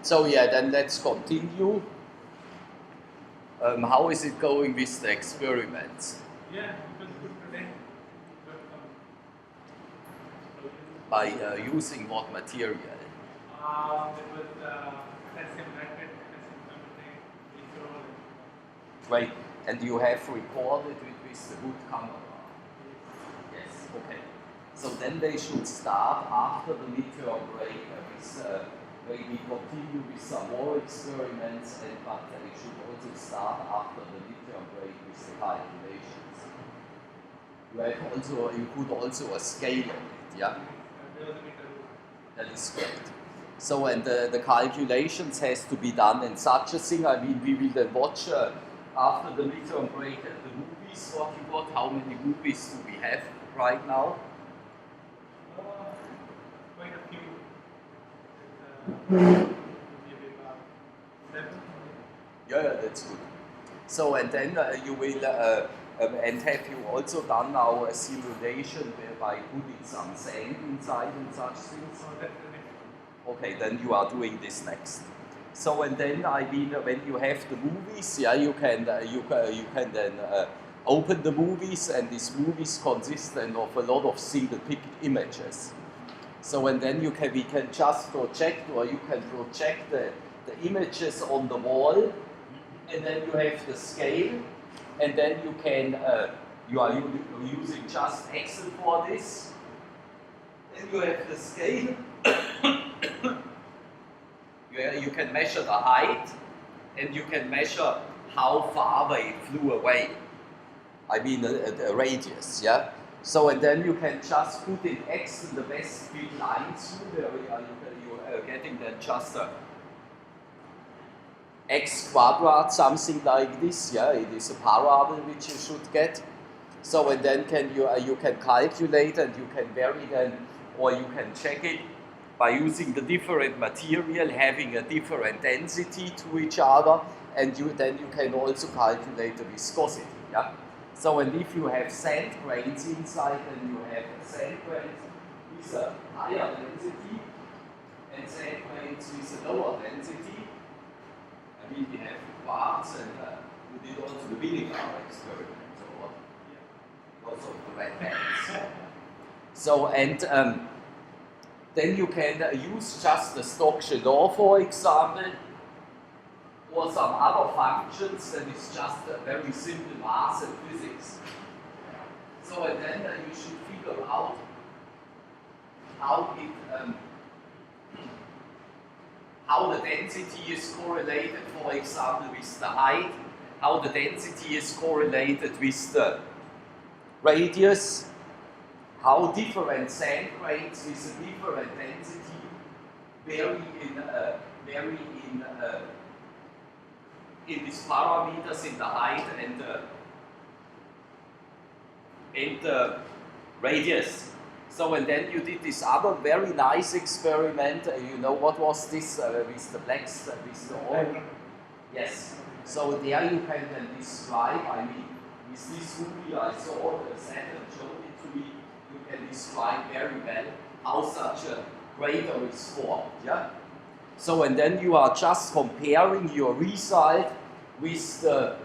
So yeah, then let's continue. How is it going with the experiments? Yeah, it was good today. By using what material? It was potassium nitrate, potassium carbonate, glycerol. Right, and you have recorded it with the good camera? Yes, okay. So then they should start after the midterm break with maybe continue with some more experiments, but they should also start after the midterm break with the calculations. You could also a scale on it, yeah? That is correct. So, and the calculations has to be done in such a thing. I mean, we will then watch after the midterm break the movies, what you got, how many movies do we have right now? Quite a few. Maybe about 7. Yeah, that's good. So, and then you will, and have you also done now a simulation whereby putting some sand inside and such things? So that's the next one. Okay, then you are doing this next. So, and then I mean, when you have the movies, yeah, you can then open the movies, and these movies consist then of a lot of single picked images. So, and then we can just project, or you can project the images on the wall, and then you have the scale, and then you can you are using just Excel for this. Then you have the scale. You can measure the height, and you can measure how far they flew away. I mean, the radius, yeah? So, and then you can just put in X in the best fit lines through there. You are getting then just a x quadrat, something like this, yeah? It is a parable which you should get. So, and then you can calculate, and you can vary then, or you can check it by using the different material having a different density to each other, and then you can also calculate the viscosity. Yeah. So, and if you have sand grains inside, then you have sand grains with a higher density and sand grains with a lower density. I mean, we have quartz, and we did also the vinegar experiment, or also the red bands. So, and then you can use just the Stokes law, for example, or some other functions that is just a very simple math and physics. So, and then you should figure out how the density is correlated, for example, with the height, how the density is correlated with the radius, how different sand grains with a different density vary in these parameters, in the height and the radius. So, and then you did this other very nice experiment. You know what was this with the blacks, with the oil? Yes. So there you can then describe. I mean, with this movie I saw the Saturn showed it to me. You can describe very well how such a crater is formed. Yeah. So, and then you are just comparing your result with the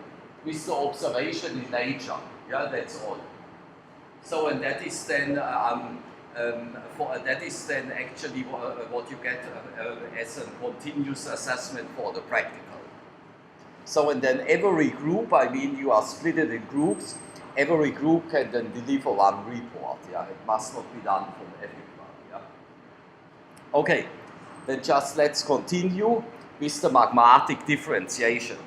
observation in nature. Yeah, that's all. So, and that is then actually what you get as a continuous assessment for the practical. So, and then every group, I mean, you are split it in groups. Every group can then deliver one report. Yeah, it must not be done from everyone. Yeah. Okay, then just let's continue with the magmatic differentiation.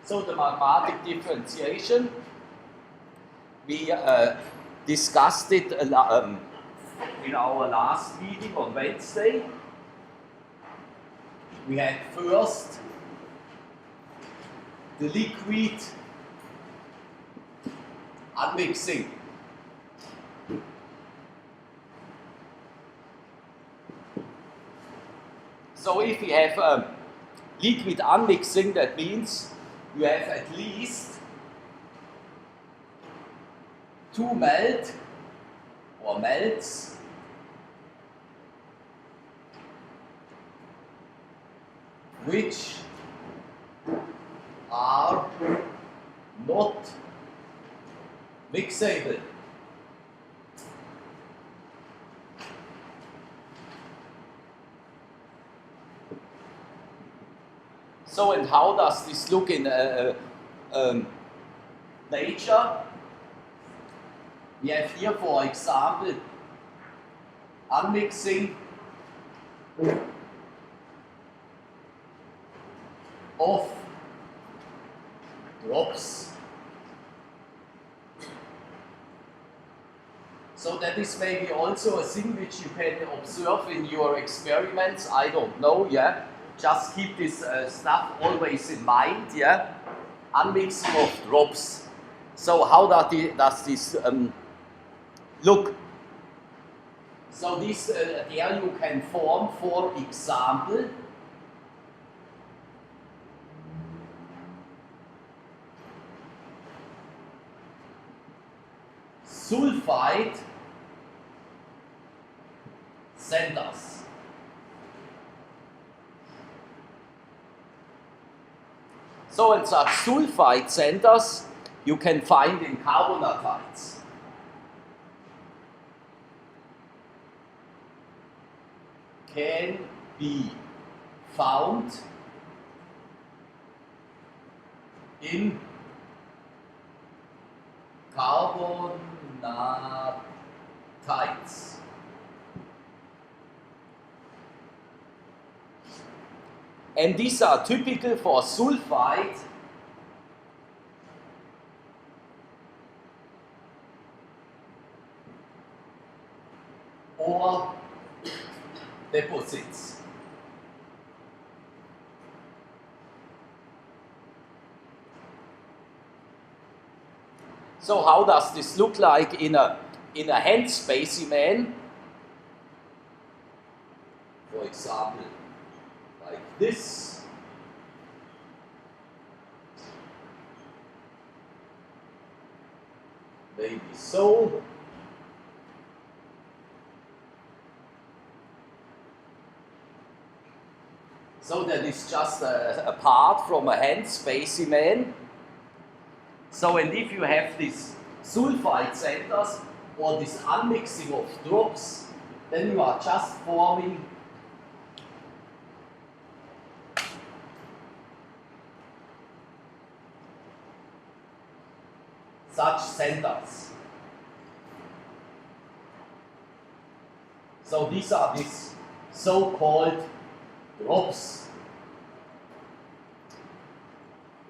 So the magmatic differentiation, we discussed it in our last meeting on Wednesday. We had first the liquid unmixing. So if we have liquid unmixing, that means you have at least 2 melt or melts which are not mixable. So, and how does this look in nature? We have here, for example, unmixing of drops. So that is maybe also a thing which you can observe in your experiments. I don't know, yeah. Just keep this stuff always in mind, yeah. Unmixing of drops. So how does this look? So this there you can form, for example, sulfide centers. So, and such sulfide centers you can find in carbonatites. Can be found in carbonatites. And these are typical for sulfide or deposits. So how does this look like in a hand specimen? For example, like this. Maybe so. So that is just a part from a hand specimen. So, and if you have these sulfide centers or this unmixing of drops, then you are just forming such centers. So these are these so-called drops.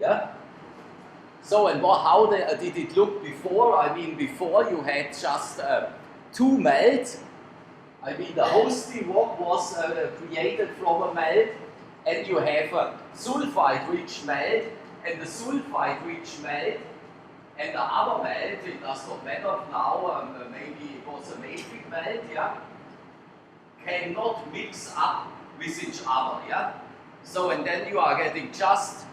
Yeah? So, and how did it look before? I mean, before you had just 2 melt. I mean, the hosting rock was created from a melt, and you have a sulfide-rich melt, and the sulfide-rich melt, and the other melt, it does not matter now, maybe it was a mafic melt, yeah, cannot mix up with each other, yeah. So, and then you are getting just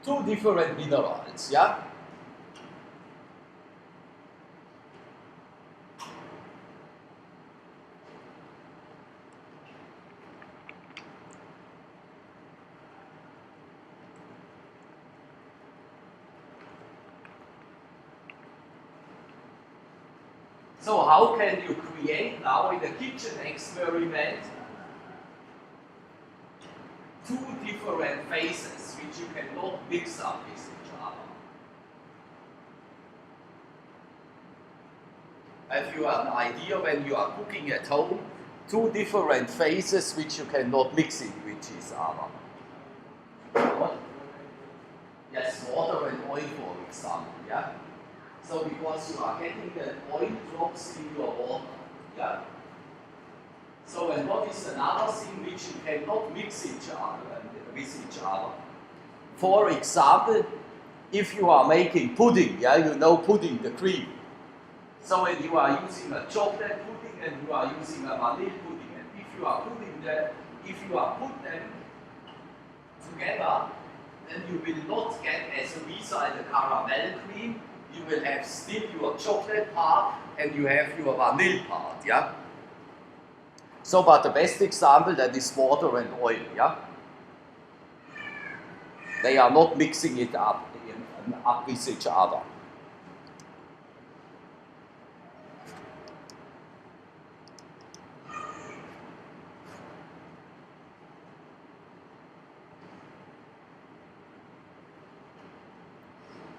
2 different minerals, yeah? So how can you create now in a kitchen experiment 2 different phases which you cannot mix up with each other? Have you an idea when you are cooking at home? 2 different phases which you cannot mix in with each other. What? Yes, water and oil, for example, yeah? So because you are getting the oil drops in your water. Yeah. So and what is another thing which you cannot mix each other with each other? For example, if you are making pudding, yeah, you know pudding, the cream. So when you are using a chocolate pudding and you are using a vanilla pudding, and if you are put them together, then you will not get as a result the caramel cream. You will have still your chocolate part and you have your vanilla part, yeah. So, but the best example that is water and oil, yeah. They are not mixing it up with each other.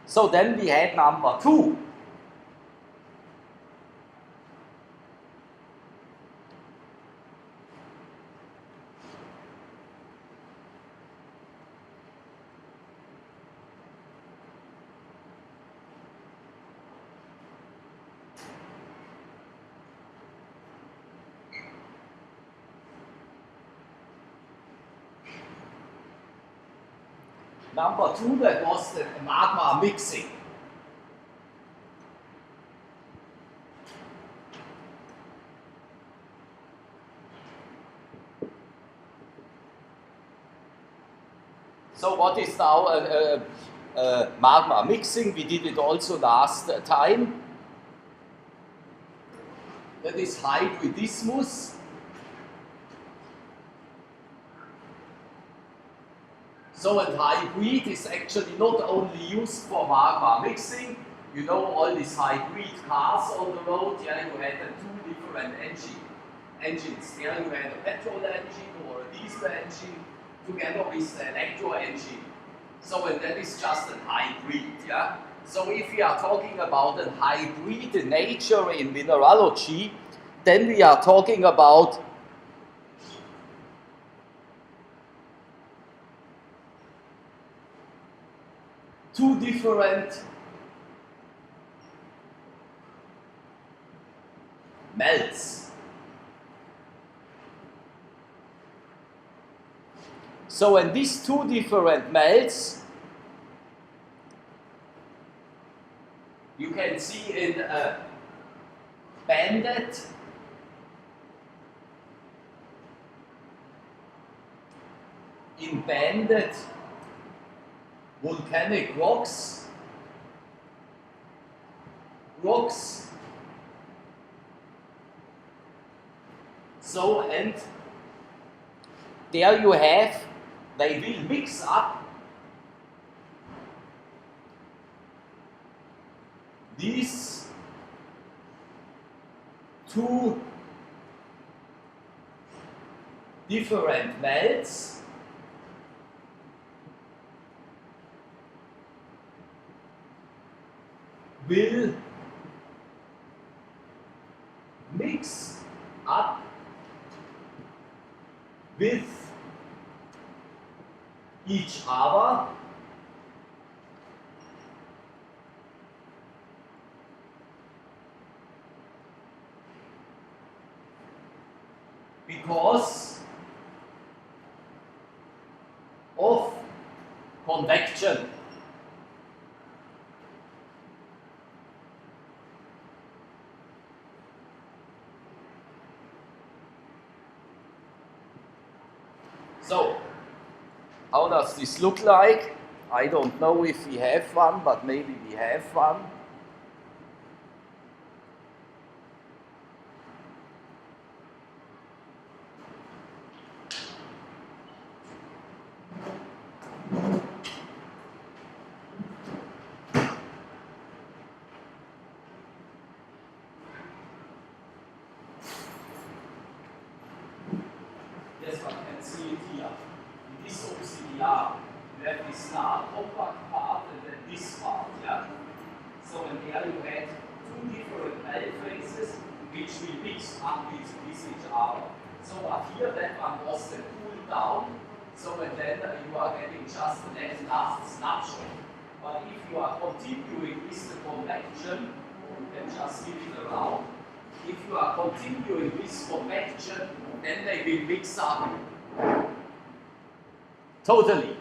So then we had number 2. Number 2, that was the magma mixing. So what is now magma mixing? We did it also last time. That is hybridismus. So a hybrid is actually not only used for magma mixing. You know all these hybrid cars on the road, yeah, you had the 2 different engines. There you had a petrol engine or a diesel engine together with the electro engine. So and that is just a hybrid, yeah. So if we are talking about a hybrid nature in mineralogy, then we are talking about two different melts. So and these 2 different melts, you can see in a banded volcanic rocks. So and there you have, they will mix up these 2 different melts will mix up with each other because of convection. So, how does this look like? I don't know if we have one, but maybe we have one. Yes, one can see it here. In this obsidian, you have this large compact part and then this part, yeah? So in there you had 2 different melt phases which will mix up with each other. So but here that one was cooled down, so and then you are getting just the last snapshot. But if you are continuing with the convection, you can just give it around. If you are continuing with convection, then they will mix up totally.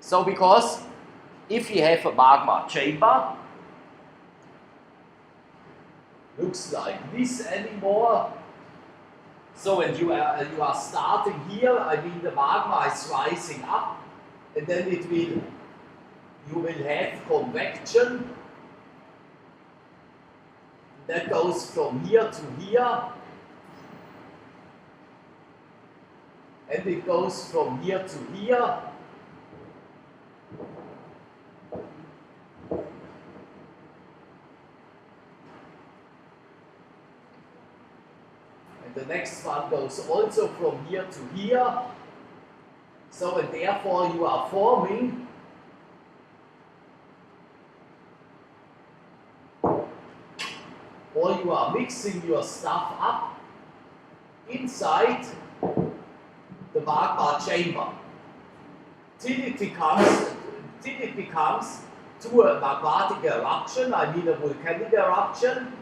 So because if you have a magma chamber, looks like this anymore. So when you are starting here, I mean the magma is rising up, and then you will have convection. That goes from here to here, and it goes from here to here. And the next one goes also from here to here. So, and therefore you are forming or you are mixing your stuff up inside the magma chamber till it becomes to a magmatic eruption, I mean a volcanic eruption.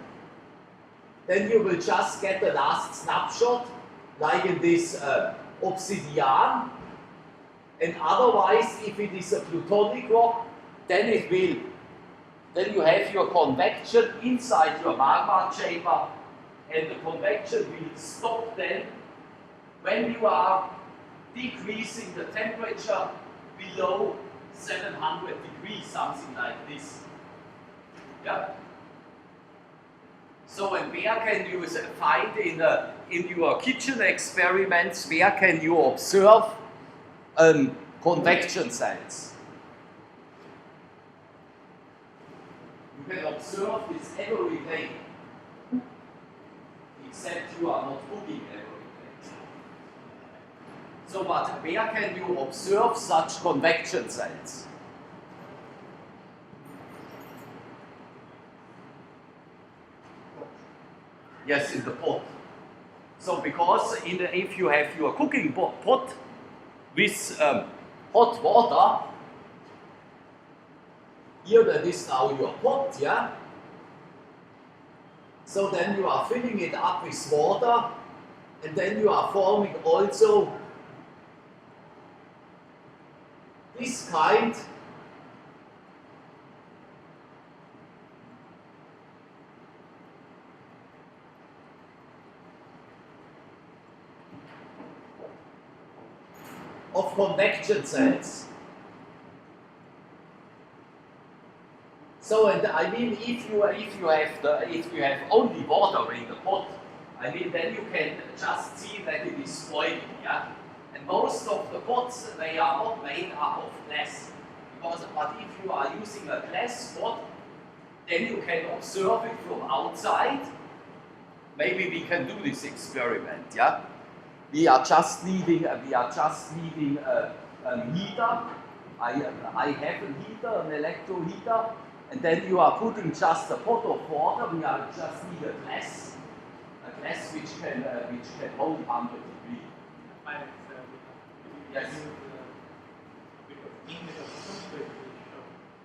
Then you will just get the last snapshot, like in this obsidian. And otherwise, if it is a plutonic rock, then you have your convection inside your magma chamber, and the convection will stop then when you are decreasing the temperature below 700 degrees, something like this. Yeah. So, and where can you find in your kitchen experiments, where can you observe convection cells? You can observe this every day, except you are not cooking every day. So, but where can you observe such convection cells? Yes, in the pot. So, because if you have your cooking pot with hot water, here that is now your pot, yeah? So then you are filling it up with water, and then you are forming also this kind of convection cells. So, and I mean, if you have only water in the pot, I mean, then you can just see that it is boiling, yeah. And most of the pots, they are not made up of glass, but if you are using a glass pot, then you can observe it from outside. Maybe we can do this experiment, yeah. We are just needing a heater. I have a heater, an electro heater, and then you are putting just a pot of water. We are just need a glass which can hold 100 degrees. Yes.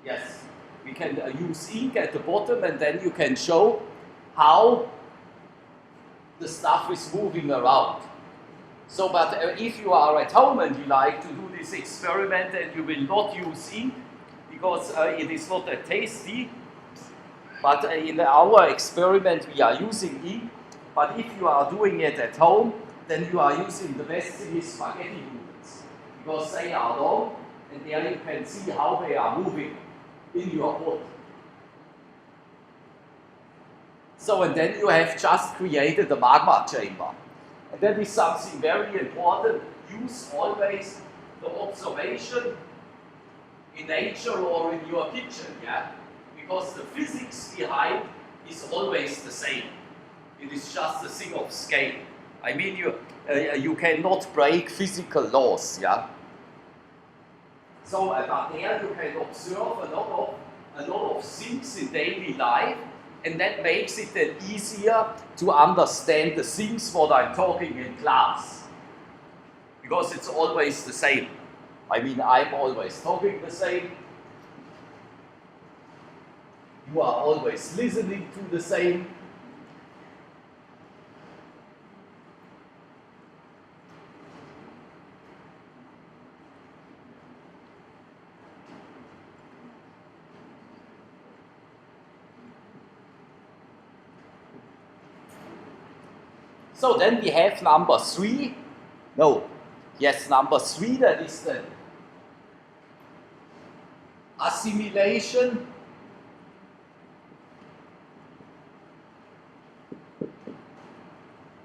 Yes. We can use ink at the bottom, and then you can show how the stuff is moving around. So, but if you are at home and you like to do this experiment and you will not use ink because it is not that tasty, but in our experiment we are using ink. But if you are doing it at home, then you are using the best thing is spaghetti noodles because they are long and there you can see how they are moving in your pot. So, and then you have just created a magma chamber. And that is something very important. Use always the observation in nature or in your kitchen, yeah? Because the physics behind is always the same. It is just a thing of scale. I mean, you cannot break physical laws, yeah? So, but there you can observe a lot of things in daily life, and that makes it then easier to understand the things what I'm talking in class. Because it's always the same. I mean, I'm always talking the same. You are always listening to the same. So then we have number 3. No, yes, number 3, that is the assimilation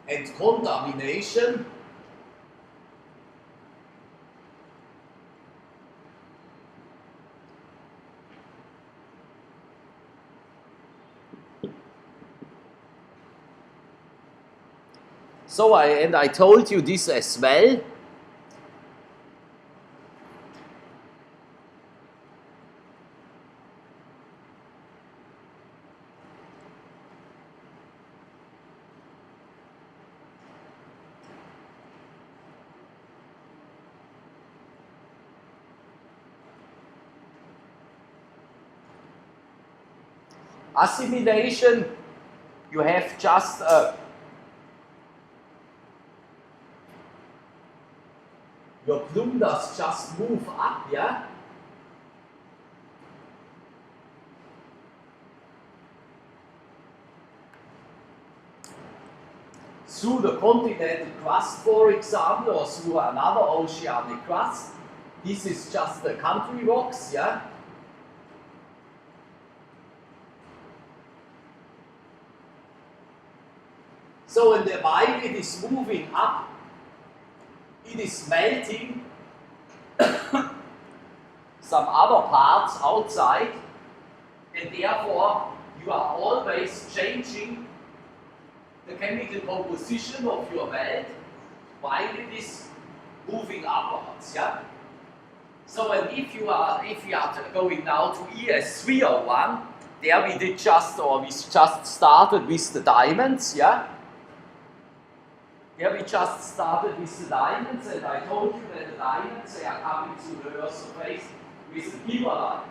and contamination. So I told you this as well. Assimilation, you have just your plume does just move up, yeah? Through the continental crust, for example, or through another oceanic crust. This is just the country rocks, yeah? So and while it is moving up, it is melting some other parts outside, and therefore you are always changing the chemical composition of your melt while it is moving upwards. Yeah. So and if you are going now to ES301, there we did just started with the diamonds. Yeah. Here we just started with the diamonds, and I told you that the diamonds, they are coming to the Earth's surface with the kimberlite.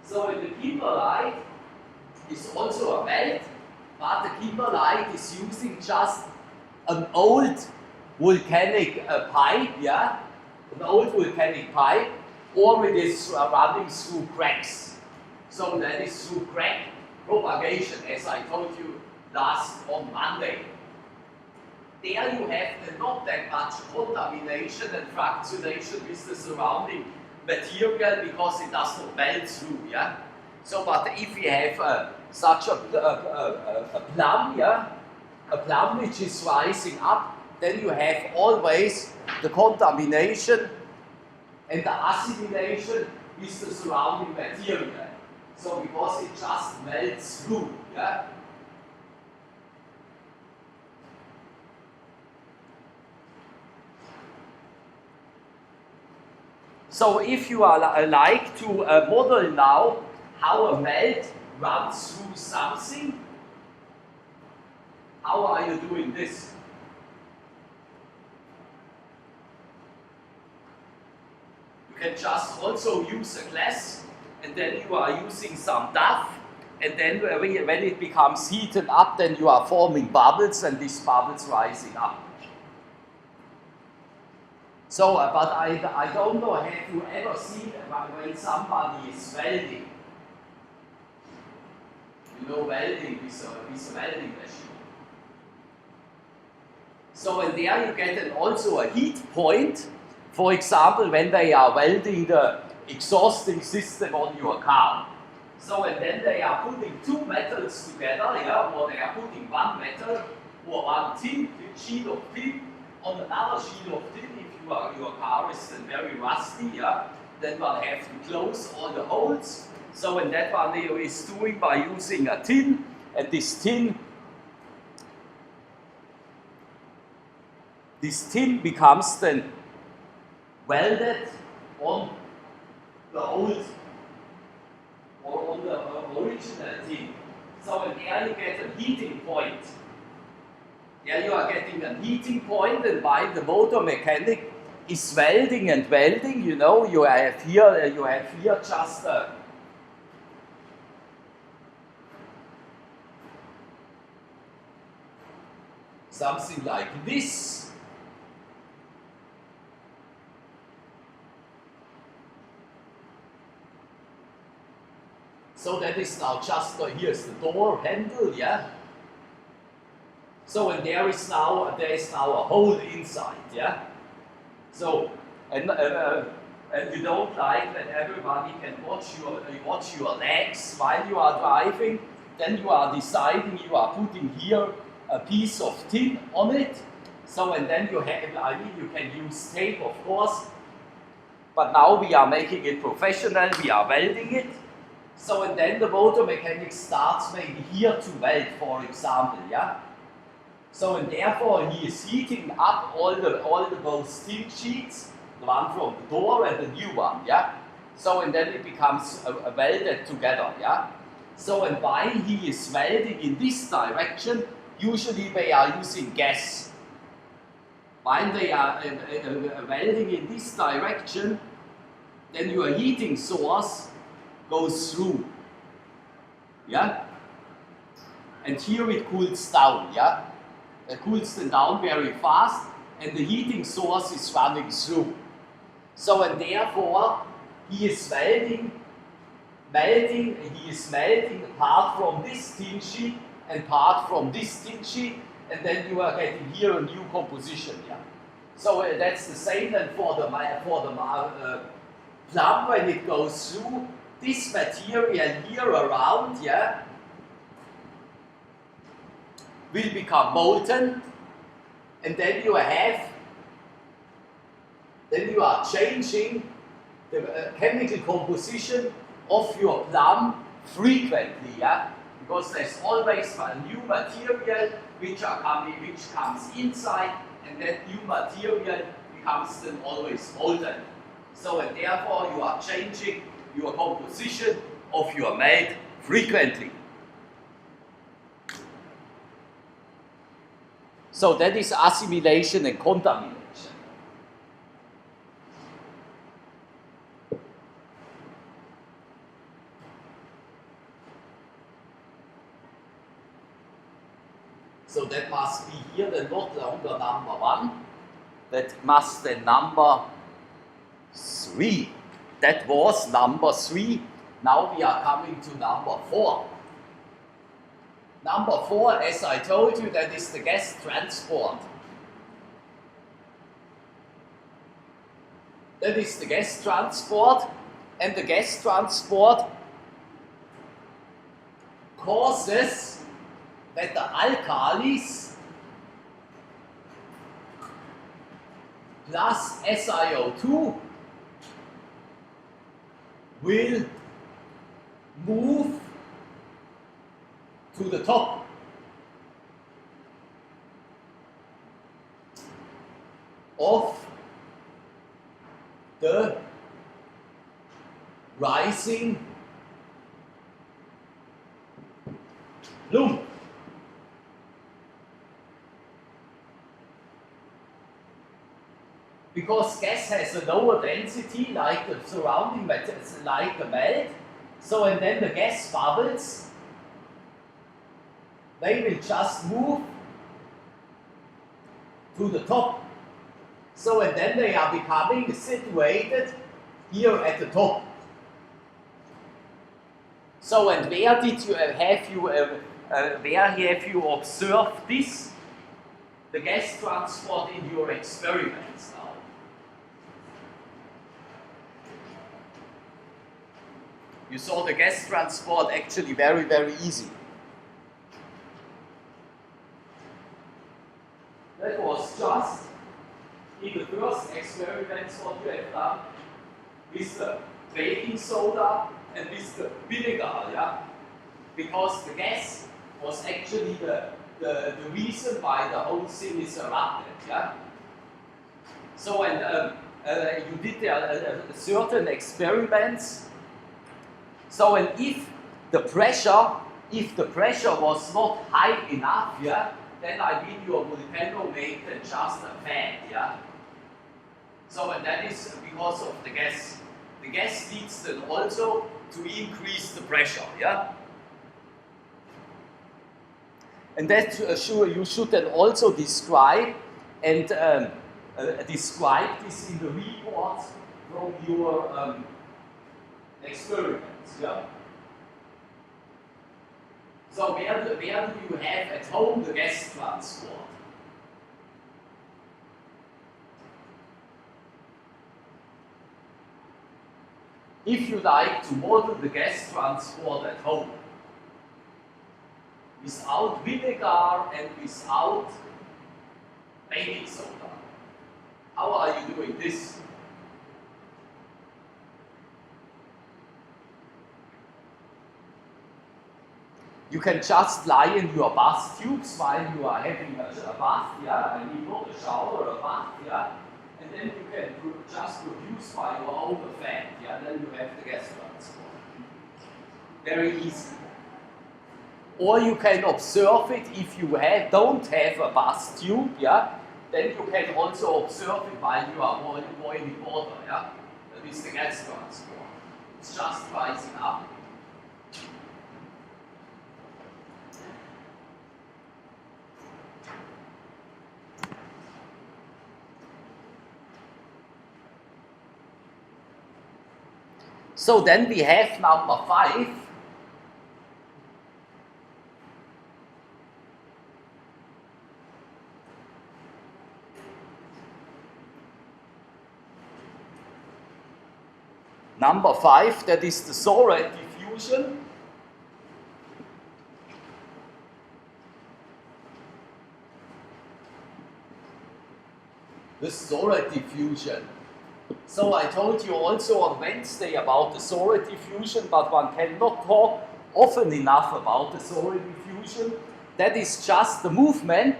So the kimberlite is also a melt, but the kimberlite is using just an old volcanic pipe, yeah, an old volcanic pipe, or it is running through cracks. So that is through crack propagation, as I told you on Monday. There you have not that much contamination and fractionation with the surrounding material because it does not melt through, yeah. So, but if you have such a plum, yeah, a plum which is rising up, then you have always the contamination and the assimilation with the surrounding material. So, because it just melts through, yeah. So if you are like to model now how a melt runs through something, how are you doing this? You can just also use a glass, and then you are using some duff, and then when it becomes heated up, then you are forming bubbles, and these bubbles rising up. So, but I don't know, have you ever seen when somebody is welding? You know, welding with a welding machine. So, and there you get also a heat point. For example, when they are welding the exhausting system on your car. So, and then they are putting two metals together, yeah, or they are putting one metal or one sheet of tin on another sheet of tin. Your car is very rusty, yeah, then one have to close all the holes. So and that one is doing by using a tin, and this tin becomes then welded on the old or on the original tin. So and there you get a heating point. There you are getting a heating point, and while the motor mechanic is welding and welding, you know, you have here just something like this. So that is now just, here's the door handle, yeah? So, and there is now a hole inside, yeah? So, and you don't like that everybody can watch your legs while you are driving, then you are deciding you are putting here a piece of tin on it. So, and then you have, you can use tape, of course, but now we are making it professional, we are welding it. So, and then the motor mechanic starts maybe here to weld, for example, yeah? So, and therefore he is heating up all the both tin sheets, the one from the door and the new one, yeah? So, and then it becomes welded together, yeah? So, and while he is welding in this direction, usually they are using gas. While they are welding in this direction, then your heating source goes through, yeah? And here it cools down, yeah? It cools them down very fast, and the heating source is running through. So, and therefore, he is melting part from this tin sheet and part from this tin sheet, and then you are getting here a new composition, yeah? So that's the same then for the plum when it goes through. This material here around, yeah, will become molten, and then you are changing the chemical composition of your plum frequently, yeah, because there's always a new material which comes inside, and that new material becomes then always molten. So, and therefore you are changing your composition of your melt frequently. So that is assimilation and contamination. So that must be here then not longer number 1. That must then number 3. That was number 3. Now we are coming to number 4. Number 4, as I told you, that is the gas transport. That is the gas transport, and the gas transport causes that the alkalis plus SiO2 will move to the top. Of the rising plume. Because gas has a lower density like the surrounding materials, like the melt, so and then the gas bubbles, they will just move to the top. So, and then they are becoming situated here at the top. So, and where did you where have you observed this? The gas transport in your experiments now. You saw the gas transport actually very, very easy. That was just in the first experiments what you have done with the baking soda and with the vinegar, yeah? Because the gas was actually the reason why the whole thing is erupted, yeah? So, and you did certain experiments. So, and if the pressure was not high enough, yeah, then I mean your volcano made just a fan, yeah. So, and that is because of the gas. The gas needs then also to increase the pressure, yeah. And that you should then also describe and describe this in the reports from your experiments. Yeah. So where do you have at home the gas transport? If you like to model the gas transport at home, without vinegar and without baking soda, how are you doing this? You can just lie in your bath tubes while you are having a bath, yeah, I mean not a shower, a bath, yeah, and then you can just produce by your own fan, yeah, then you have the gas transport. Very easy. Or you can observe it if you don't have a bath tube, yeah, then you can also observe it while you are boiling water, yeah, that is the gas transport. It's just rising up. So then we have number 5. Number 5, that is the solid diffusion. The solid diffusion. So I told you also on Wednesday about the solid diffusion, but one cannot talk often enough about the solid diffusion. That is just the movement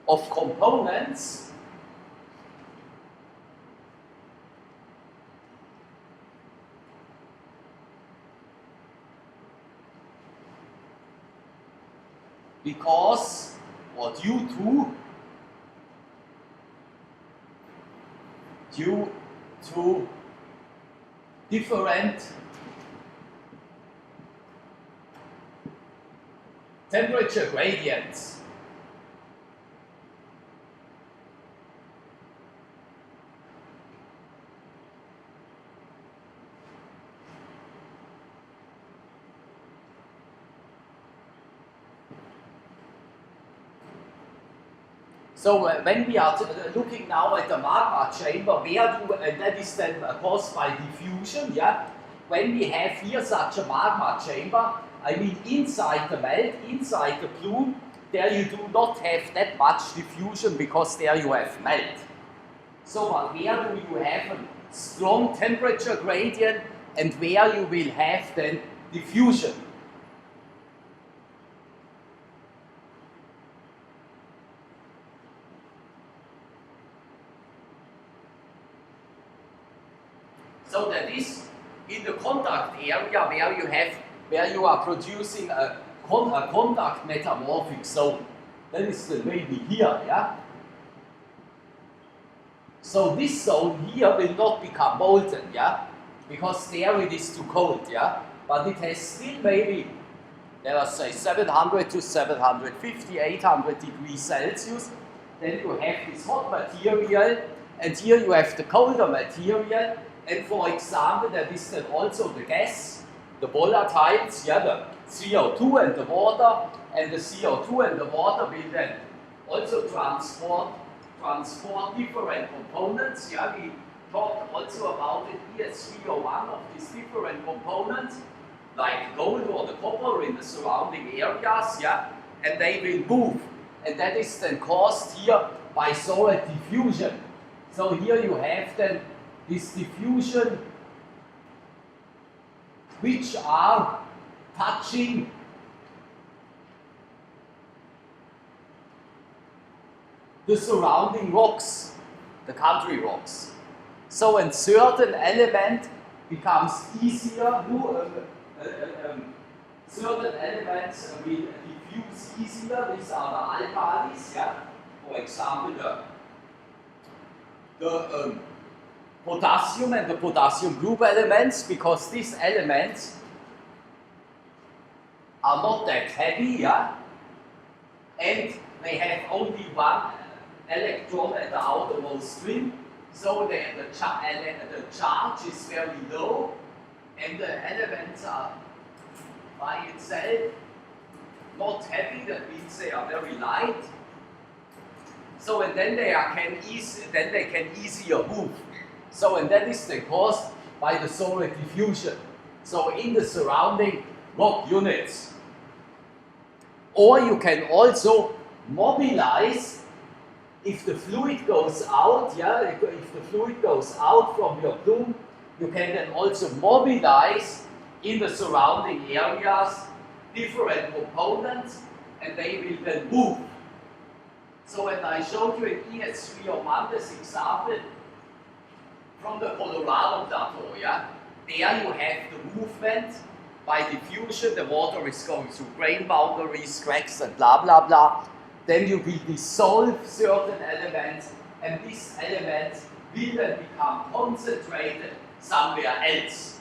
of components because or due to different temperature gradients. So when we are looking now at the magma chamber, and that is then caused by diffusion, yeah? When we have here such a magma chamber, I mean inside the melt, inside the plume, there you do not have that much diffusion because there you have melt. So where do you have a strong temperature gradient and where you will have then diffusion? So that is in the contact area where you are producing a contact metamorphic zone. That is maybe here, yeah? So this zone here will not become molten, yeah? Because there it is too cold, yeah? But it has still maybe, let us say 700 to 750, 800 degrees Celsius. Then you have this hot material, and here you have the colder material. And for example, that is then also the gas, the volatiles, yeah, the CO2 and the water, and the CO2 and the water will then also transport different components. Yeah, we talked also about the ES301 of these different components, like gold or the copper in the surrounding areas, yeah, and they will move. And that is then caused here by solid diffusion. So here you have then this diffusion which are touching the surrounding rocks, the country rocks. So a certain element becomes easier, certain elements will diffuse easier. These are the alkalis, yeah. For example, the potassium and the potassium group elements, because these elements are not that heavy, yeah, and they have only one electron at the outermost rim, so the charge is very low, and the elements are by itself not heavy. That means they are very light. So and then they can easier move. So and that is caused by the solar diffusion. So in the surrounding rock units. Or you can also mobilize if the fluid goes out, yeah, if the fluid goes out from your plume, you can then also mobilize in the surrounding areas different components and they will then move. So when I showed you in ES301 this example from the Colorado Plateau, yeah, there you have the movement by diffusion, the water is going through grain boundaries, cracks and blah blah blah. Then you will dissolve certain elements and these elements will then become concentrated somewhere else.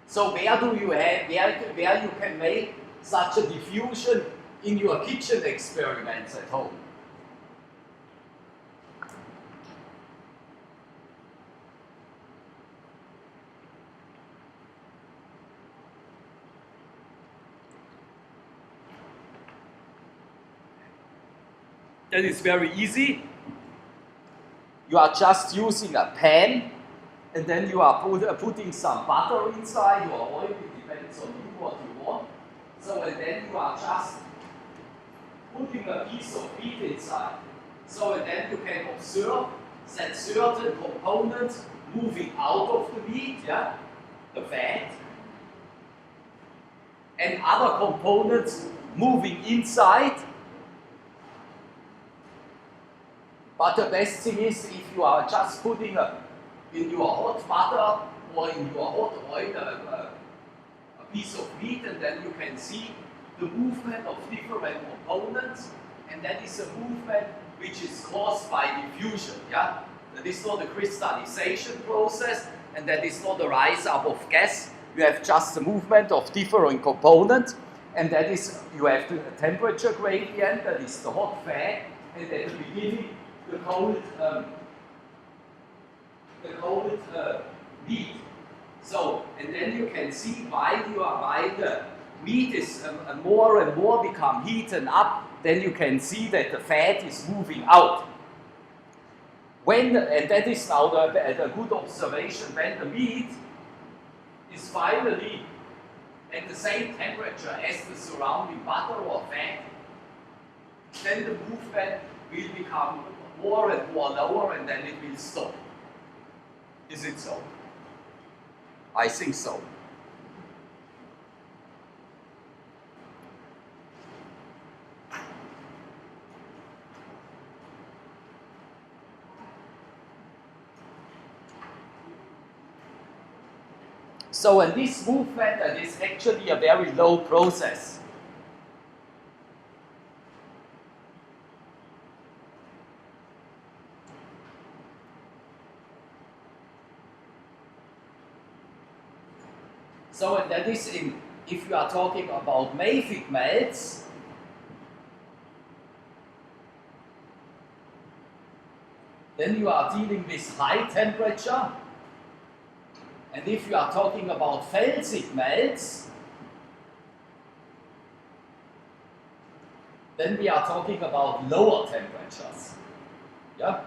So where do you have, where you can make such a diffusion in your kitchen experiments at home? That is very easy. You are just using a pan and then you are putting some butter inside or oil, it depends on you what you want. So and then you are just putting a piece of meat inside. So and then you can observe that certain components moving out of the meat, yeah, the fat, and other components moving inside. But the best thing is if you are just putting in your hot butter or in your hot oil a piece of meat, and then you can see the movement of different components, and that is a movement which is caused by diffusion. Yeah? That is not a crystallization process, and that is not a rise up of gas. You have just the movement of different components, and that is, you have the temperature gradient, that is the hot fat, and at the beginning the cold meat. So, and then you can see while the meat is more and more become heated up, then you can see that the fat is moving out. And that is now the good observation, when the meat is finally at the same temperature as the surrounding butter or fat, then the movement will become more and more lower and then it will stop. Is it so? I think so. So, and this movement is actually a very low process. So, and that is if you are talking about mafic melts, then you are dealing with high temperature. And if you are talking about felsic melts, then we are talking about lower temperatures. Yeah?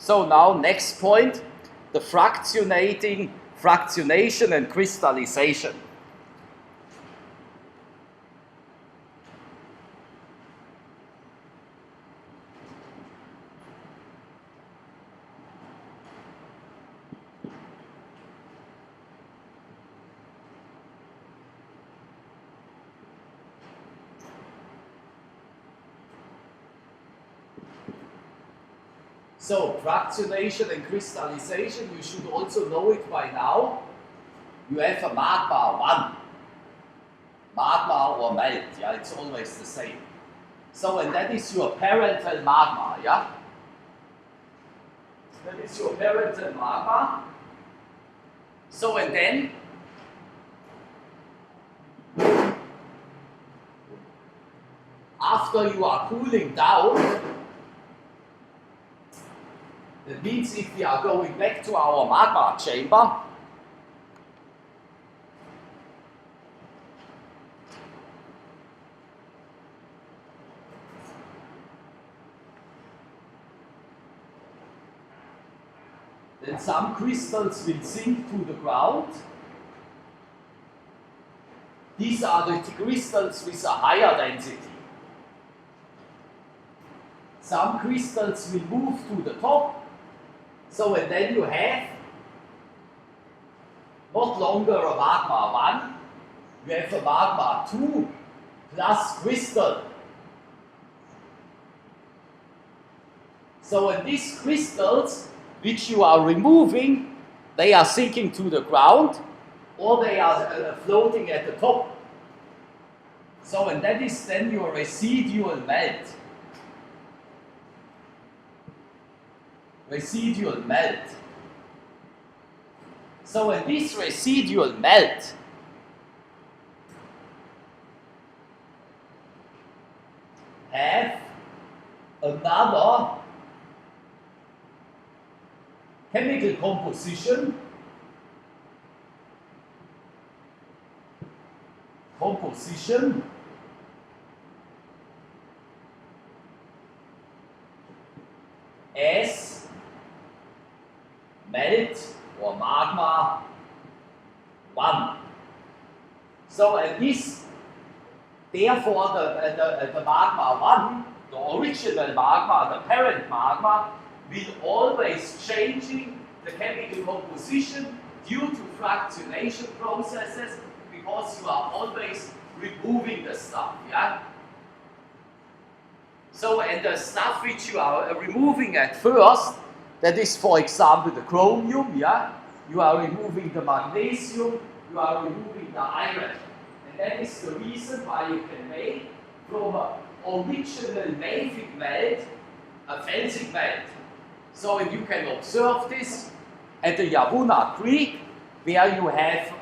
So now next point, the fractionation and crystallization. So fractionation and crystallization, you should also know it by now. You have a magma 1, magma or melt, yeah, it's always the same. So, and that is your parental magma, yeah? That is your parental magma. So, and then after you are cooling down, that means if we are going back to our magma chamber, then some crystals will sink to the ground. These are the crystals with a higher density. Some crystals will move to the top. So, and then you have not longer a magma 1, you have a magma 2 plus crystal. So, and these crystals which you are removing, they are sinking to the ground or they are floating at the top. So, and that is then your residual melt. Residual melt. So, in this residual melt, have another chemical composition as melt or magma 1. So, and this, therefore, the magma 1, the original magma, the parent magma, will always changing the chemical composition due to fractionation processes because you are always removing the stuff, yeah? So, and the stuff which you are removing at first, that is, for example, the chromium, yeah? You are removing the magnesium, you are removing the iron. And that is the reason why you can make from an original mafic melt a felsic melt. So, and you can observe this at the Yavuna Creek, where you have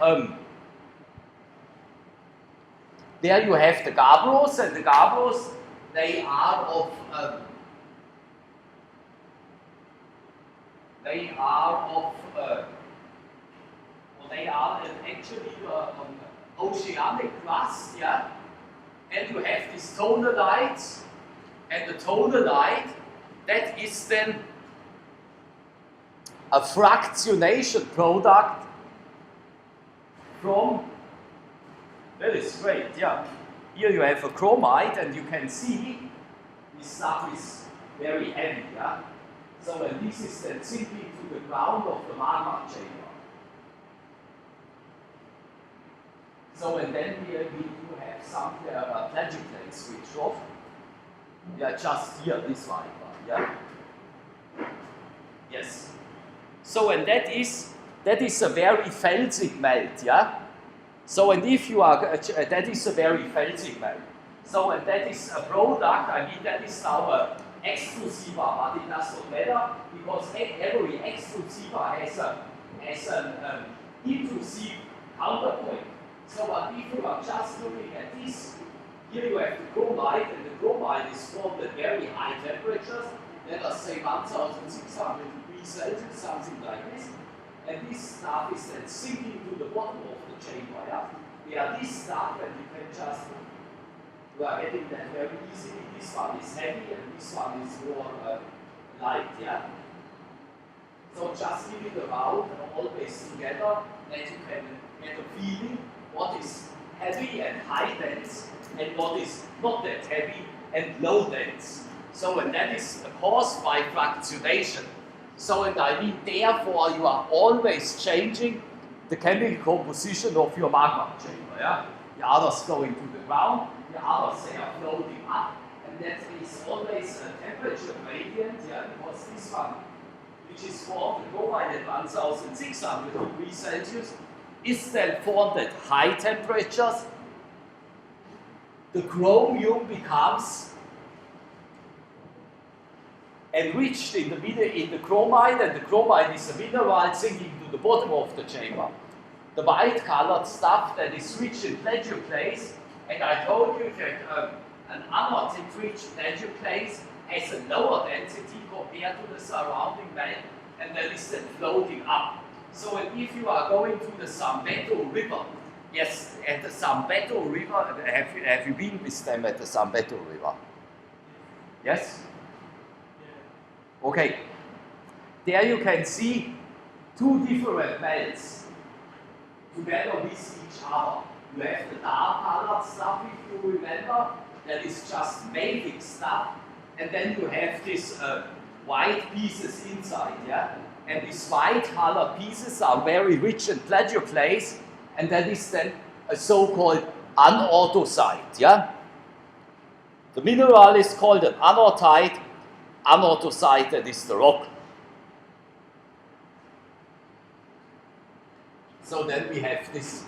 the gabbros, and the gabbros, they are of actually oceanic crust, yeah. And you have these tonalites, and the tonalite, that is then a fractionation product from, that is great, yeah. Here you have a chromite, and you can see this stuff is very heavy, yeah. So, and this is then sinking to the ground of the magma chamber. So, and then we do have some plagioclase switch off. Yeah, just here, this one, yeah. Yes. So, and that is a very felsic melt, yeah. So, and if you are, that is a very felsic melt. So, and that is a product, I mean, that is now a exclusiva, but it does not matter because every exclusiva has an intrusive counterpoint. So, but if you are just looking at this, here you have the chromite, and the chromite is formed at very high temperatures, let us say 1600 degrees Celsius, something like this. And this stuff is then sinking to the bottom of the chamber, yeah? Where this stuff, and you can just, you are getting that very easily. This one is heavy and this one is more light, yeah? So just give it around always together, that you can get a feeling what is heavy and high dense and what is not that heavy and low dense. So and that is caused by fractionation. So and I mean therefore you are always changing the chemical composition of your magma chamber. Yeah? The others going to the ground, the others they are floating up, and that is always a temperature gradient, yeah, because this one, which is formed at bromine at 1600 degrees Celsius, is then formed at high temperatures. The chromium becomes enriched in the chromite, and the chromite is a mineral sinking to the bottom of the chamber. The white colored stuff that is rich in plagioclase, and I told you that an anode rich plagioclase has a lower density compared to the surrounding band, and that is then floating up. So if you are going to the Sambeto River, yes, at the Sambeto River, have you been with them at the Sambeto River? Yes? Okay. There you can see two different belts together with each other. You have the dark colored stuff, if you remember, that is just mafic stuff, and then you have these white pieces inside, yeah? And these white colored pieces are very rich in plagioclase, and that is then a so-called anorthosite, yeah? The mineral is called an anorthite. Anorthosite, that is the rock. So then we have this.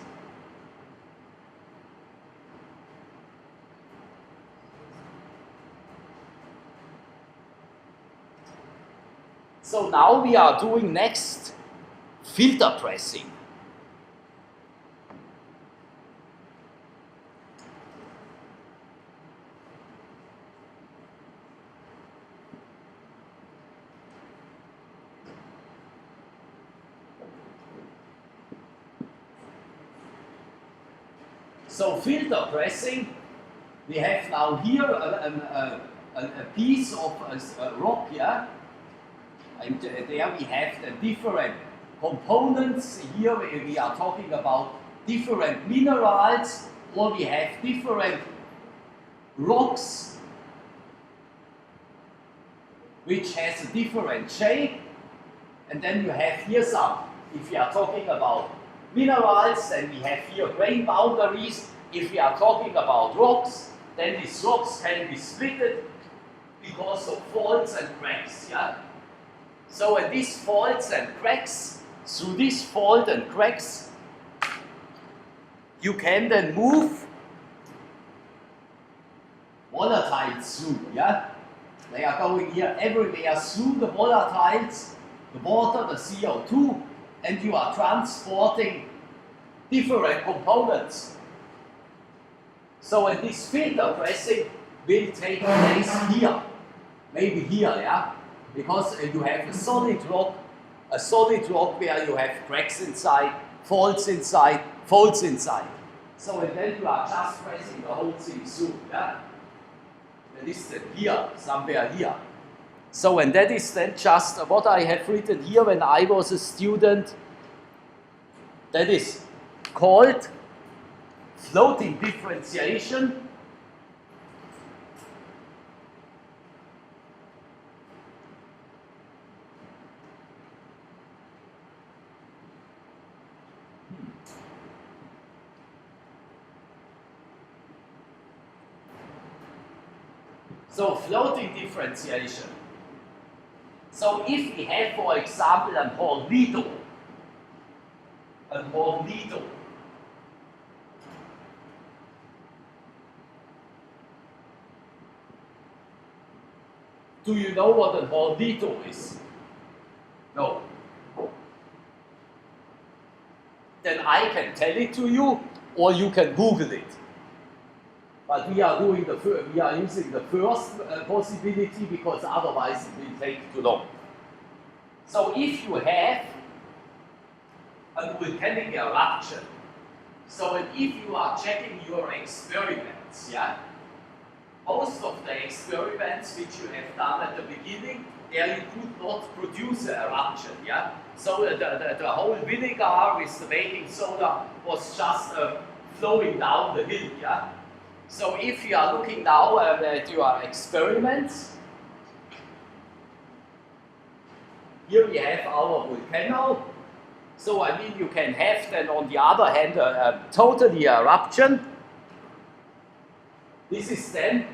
So now we are doing next filter pressing. So filter pressing, we have now here a piece of a rock, yeah? And there we have the different components. Here we are talking about different minerals, or we have different rocks which has a different shape. And then you have here some, if we are talking about minerals, then we have here grain boundaries. If we are talking about rocks, then these rocks can be split because of faults and cracks, yeah? So at these faults and cracks, through this fault and cracks, you can then move volatiles through, yeah? They are going here everywhere through the volatiles, the water, the CO2, and you are transporting different components. So and this filter pressing will take place here, maybe here, yeah? Because you have a solid rock where you have cracks inside, faults inside, folds inside. So and then you are just pressing the whole thing through, yeah? That is then here, somewhere here. So and that is then just what I have written here when I was a student. That is called floating differentiation. So floating differentiation. So if we have, for example, a hornito, do you know what a hornito is? No. Then I can tell it to you, or you can Google it. But we are using the first possibility because otherwise it will take too long. So if you have a volcanic eruption, so if you are checking your experiments, yeah, most of the experiments which you have done at the beginning there you could not produce an eruption, yeah? So the whole vinegar with the baking soda was just flowing down the hill, yeah? So if you are looking now at your experiments, here we have our volcano. So I mean, you can have then on the other hand a totally eruption. This is then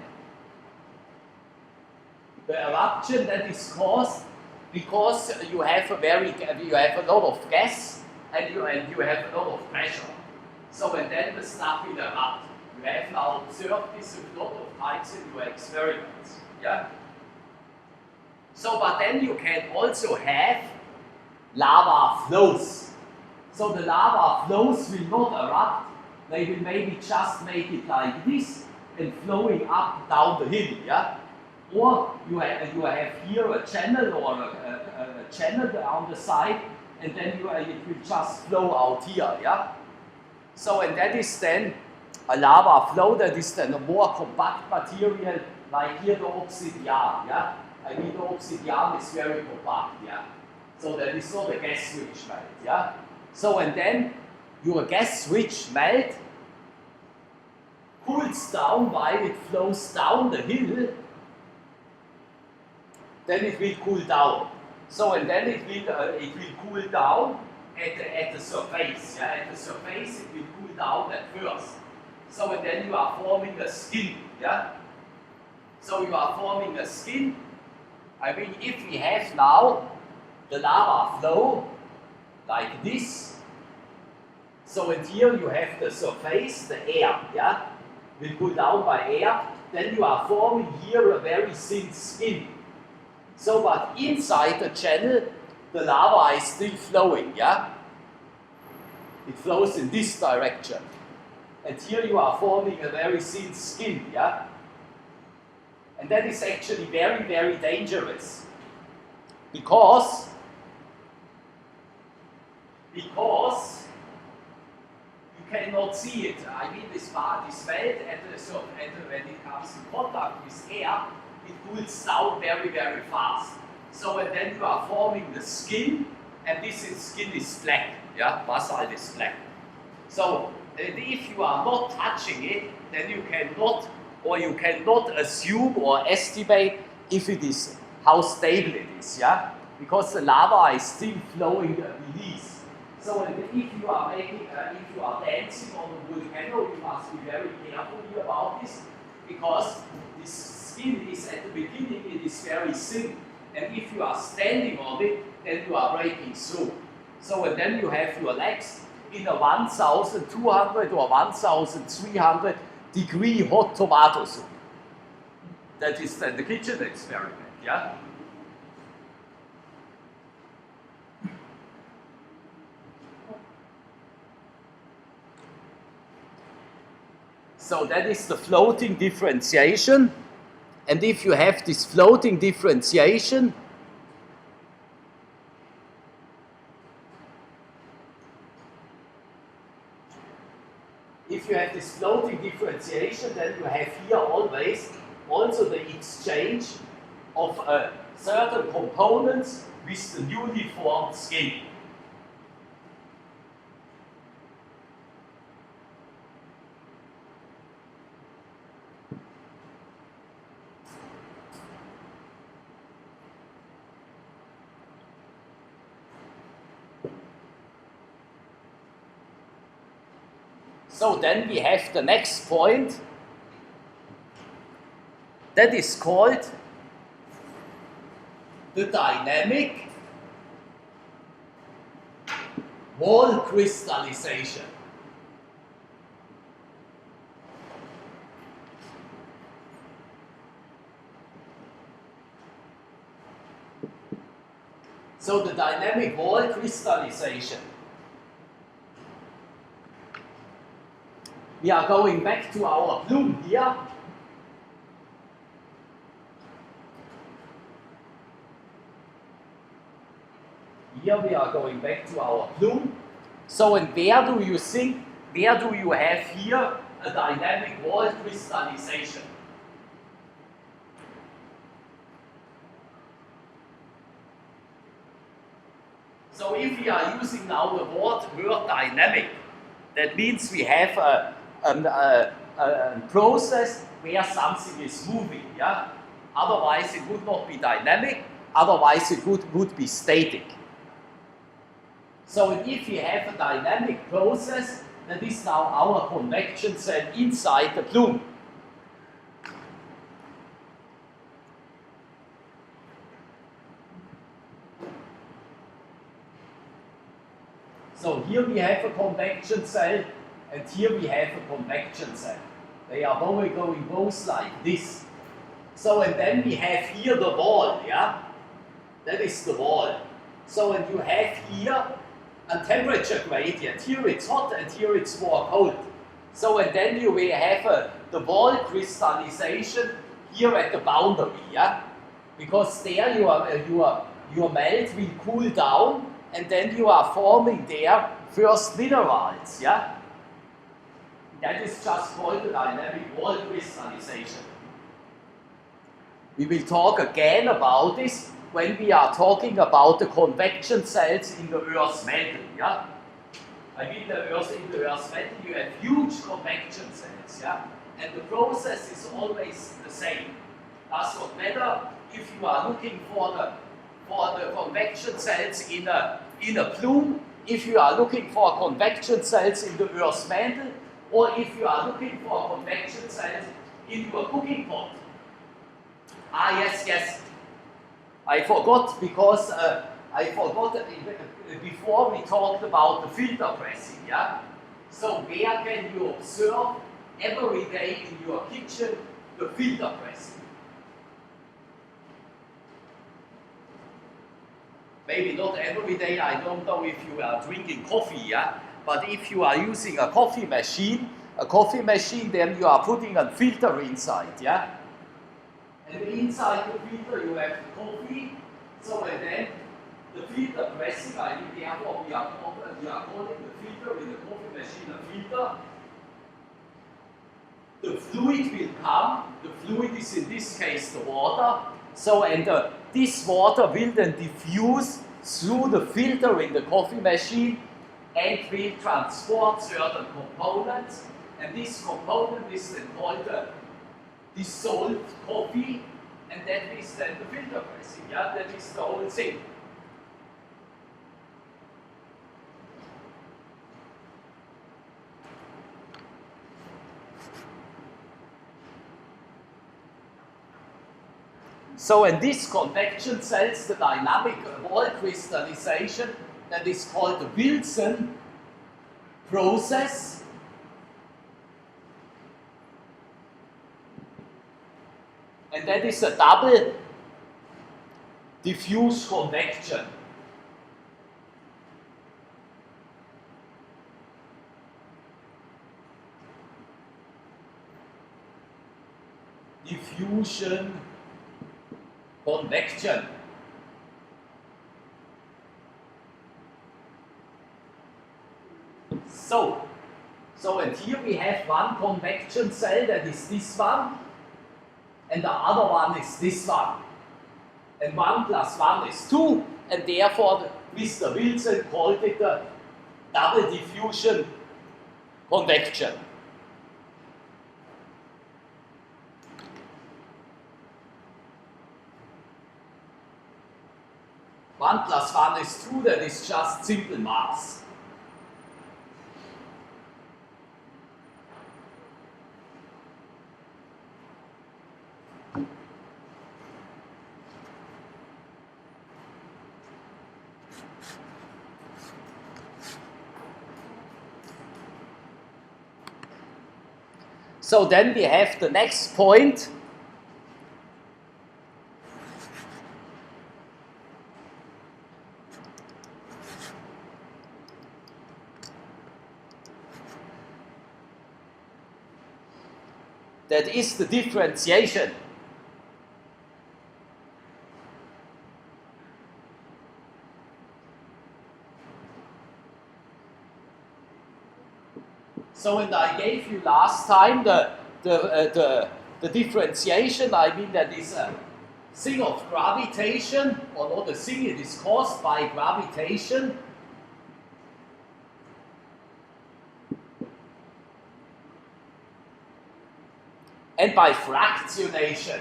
the eruption that is caused because you have a lot of gas and you have a lot of pressure. So and then the stuff will erupt. You have now observed this a lot of times in your experiments. Yeah. So but then you can also have lava flows. So the lava flows will not erupt. They will maybe just make it like this and flowing up down the hill. Yeah. Or you have here a channel or a channel on the side, and then it will just flow out here, yeah? So, and that is then a lava flow that is then a more compact material, like here the obsidian, yeah? I mean the obsidian is very compact, yeah? So that is not a gas switch melt, yeah? So, and then your gas switch melt cools down while it flows down the hill, then it will cool down. So and then it will cool down at the surface. Yeah? At the surface it will cool down at first. So and then you are forming a skin. Yeah? So you are forming a skin. I mean, if we have now the lava flow like this, so and here you have the surface, the air, yeah, will cool down by air. Then you are forming here a very thin skin. So, but inside the channel, the lava is still flowing, yeah? It flows in this direction. And here you are forming a very thin skin, yeah? And that is actually very, very dangerous. Because you cannot see it. I mean, this melt when it comes in contact with air, it cools down very, very fast. So and then you are forming the skin, and this skin is black, yeah, basalt is black. So if you are not touching it, then you cannot assume or estimate if it is how stable it is, yeah, because the lava is still flowing beneath. So if you are dancing on a volcano, you must be very careful about this, because this skin is at the beginning, it is very thin, and if you are standing on it, then you are breaking through. So and then you have your legs in a 1200 or 1300 degree hot tomato soup. That is then the kitchen experiment, yeah? So that is the floating differentiation. And if you have this floating differentiation, then you have here always also the exchange of certain components with the newly formed skin. So then we have the next point that is called the dynamic wall crystallization. So the dynamic wall crystallization. We are going back to our plume here. Here we are going back to our plume. So, and where do you have here a dynamic wall crystallization? So if we are using now the word dynamic, that means we have a process where something is moving, yeah? Otherwise it would not be dynamic, otherwise it would be static. So if we have a dynamic process, that is now our convection cell inside the plume. So here we have a convection cell, and here we have a convection cell. They are both going both like this. So and then we have here the wall, yeah? That is the wall. So and you have here a temperature gradient. Here it's hot and here it's more cold. So and then you will have the wall crystallization here at the boundary, yeah? Because there your melt will cool down, and then you are forming there first minerals, yeah? That is just called the dynamic wall crystallization. We will talk again about this when we are talking about the convection cells in the Earth's mantle, yeah? I mean in the Earth's mantle you have huge convection cells, yeah? And the process is always the same. Does not matter if you are looking for the convection cells in a plume, if you are looking for convection cells in the Earth's mantle, or if you are looking for convection cells in your cooking pot. Ah, yes. I forgot because before we talked about the filter pressing, yeah? So where can you observe every day in your kitchen the filter pressing? Maybe not every day, I don't know if you are drinking coffee, yeah? But if you are using a coffee machine, then you are putting a filter inside, yeah? And inside the filter you have the coffee, so and then the filter pressing, I mean therefore we are calling the filter in the coffee machine a filter. The fluid will come, the fluid is in this case the water, so and this water will then diffuse through the filter in the coffee machine and will transport certain components, and this component is then called the dissolved coffee, and that is then the filter pressing, yeah, that is the whole thing. So in these convection cells, the dynamic wall crystallization, that is called the Wilson process. And that is a double diffuse convection. Diffusion convection. So and here we have one convection cell, that is this one, and the other one is this one. And 1 plus 1 is 2, and therefore Mr. Wilson called it the double diffusion convection. One plus 1 is 2, that is just simple mass. So then we have the next point. That is the differentiation. So, and I gave you last time the differentiation. I mean that is thing of gravitation, or not a thing, it is caused by gravitation. And by fractionation.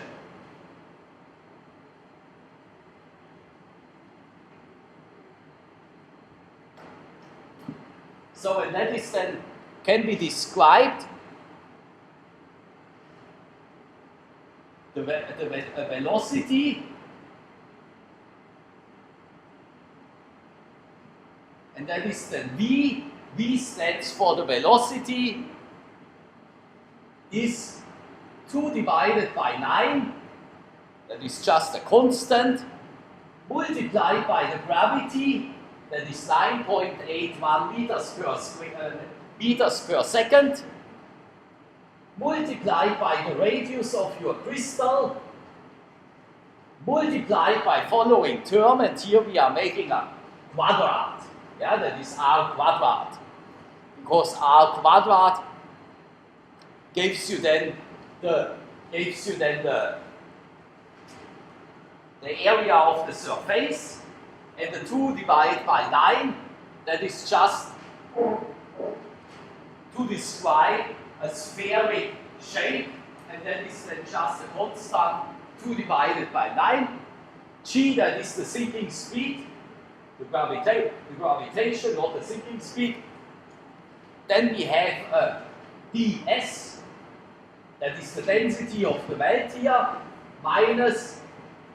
So, and that is then can be described the velocity, and that is then V. V stands for the velocity is 2 divided by 9, that is just a constant, multiplied by the gravity, that is 9.81 meters per second, multiplied by the radius of your crystal, multiplied by following term, and here we are making a quadrat. Yeah, that is r quadrat. Because r quadrat gives you then the area of the surface, and the 2 divided by 9, that is just to describe a spheric shape, and that is then just a constant 2 divided by 9. G, that is the sinking speed, the gravitation, not the sinking speed. Then we have a ds, that is the density of the melt here, minus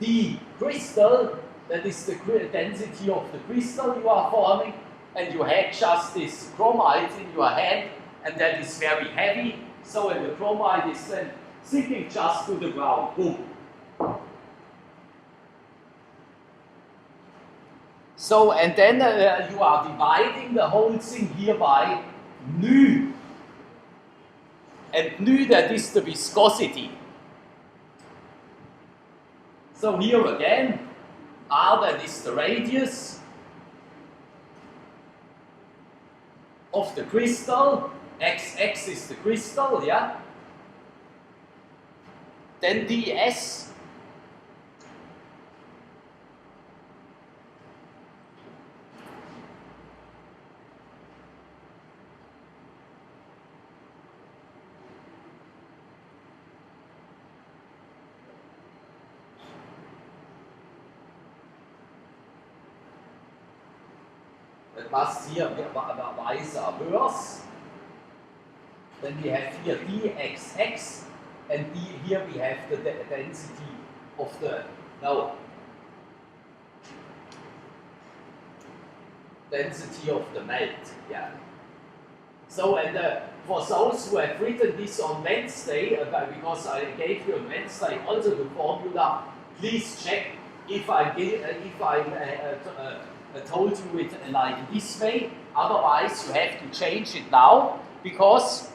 d crystal, that is the density of the crystal you are forming, and you had just this chromite in your hand, and that is very heavy, so and the chromite is then sinking just to the ground. Boom. So, and then you are dividing the whole thing here by nu. And nu, that is the viscosity. So here again, r, that is the radius of the crystal, x is the crystal, yeah? Then ds, that must here vice versa. Then we have here dxx, and here we have the density of the, density of the melt, yeah. So, and for those who have written this on Wednesday, because I gave you on Wednesday also the formula, please check if I told you it like this way. Otherwise, you have to change it now, because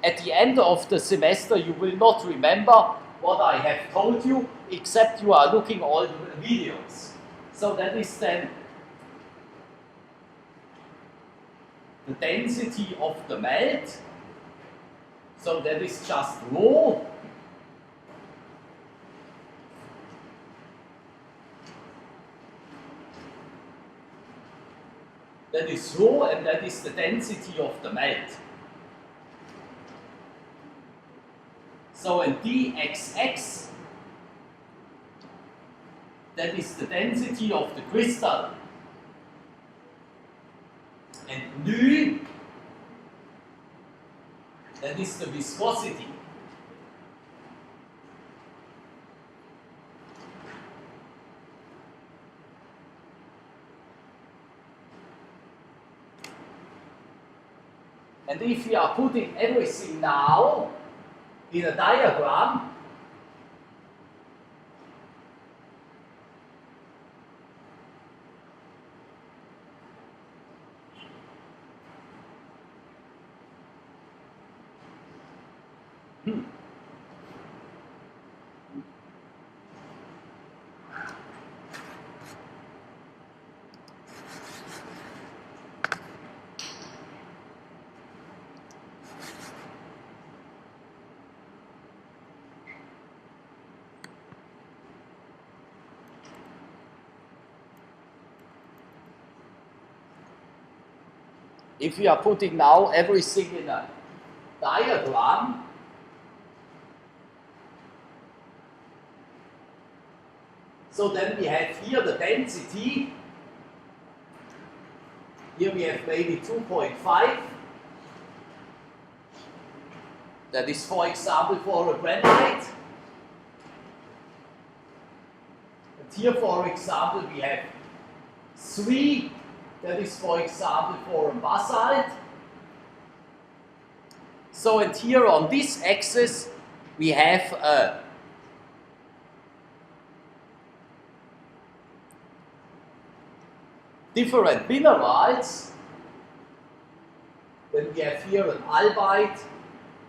at the end of the semester you will not remember what I have told you, except you are looking all the videos. So that is then the density of the melt. So that is just rho. That is rho, and that is the density of the melt. So, and dxx, that is the density of the crystal. And nu, that is the viscosity. And if we are putting everything now in a diagram, if we are putting now everything in a diagram, so then we have here the density. Here we have maybe 2.5. That is, for example, for a granite. And here, for example, we have 3. That is, for example, for a basalt. So, and here on this axis, we have a different minerals. Then we have here an albite,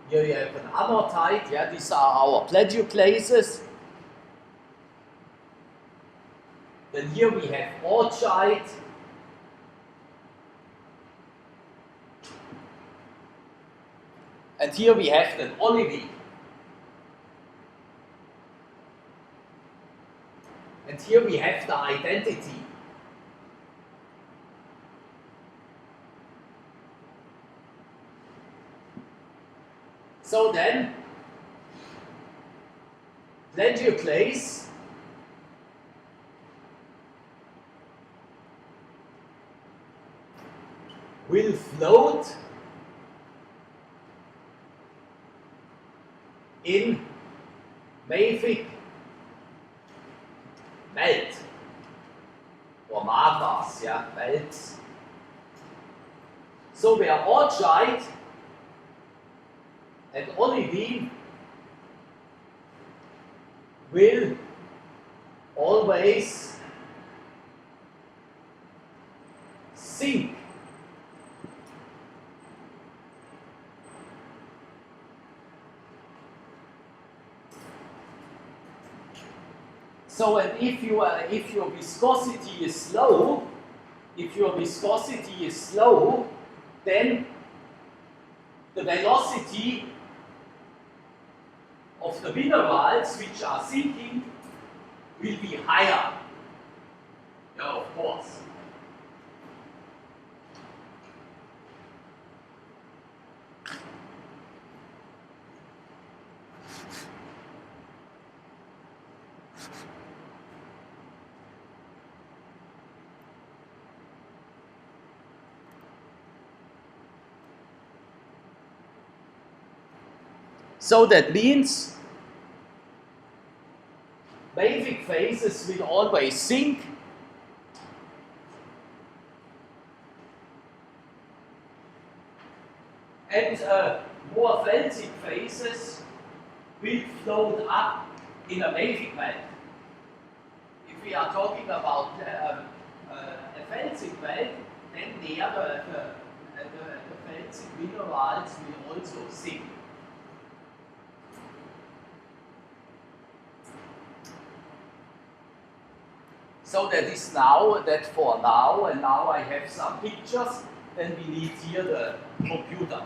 here you have an anorthite, yeah, these are our plagioclases. Then here we have orgite. And here we have an olivine. And here we have the identity. So then, plagioclase will float in mafic melt or magmas, yeah, melts. So where orgite and olivine will always sink. So, and if your viscosity is slow, then the velocity of the minerals which are sinking will be higher. Yeah, of course. So that means mafic phases will always sink, and more felsic phases will float up in a mafic melt. If we are talking about a felsic melt, then there the felsic minerals will also sink. So that is now, that for now, and now I have some pictures, then we need here the computer.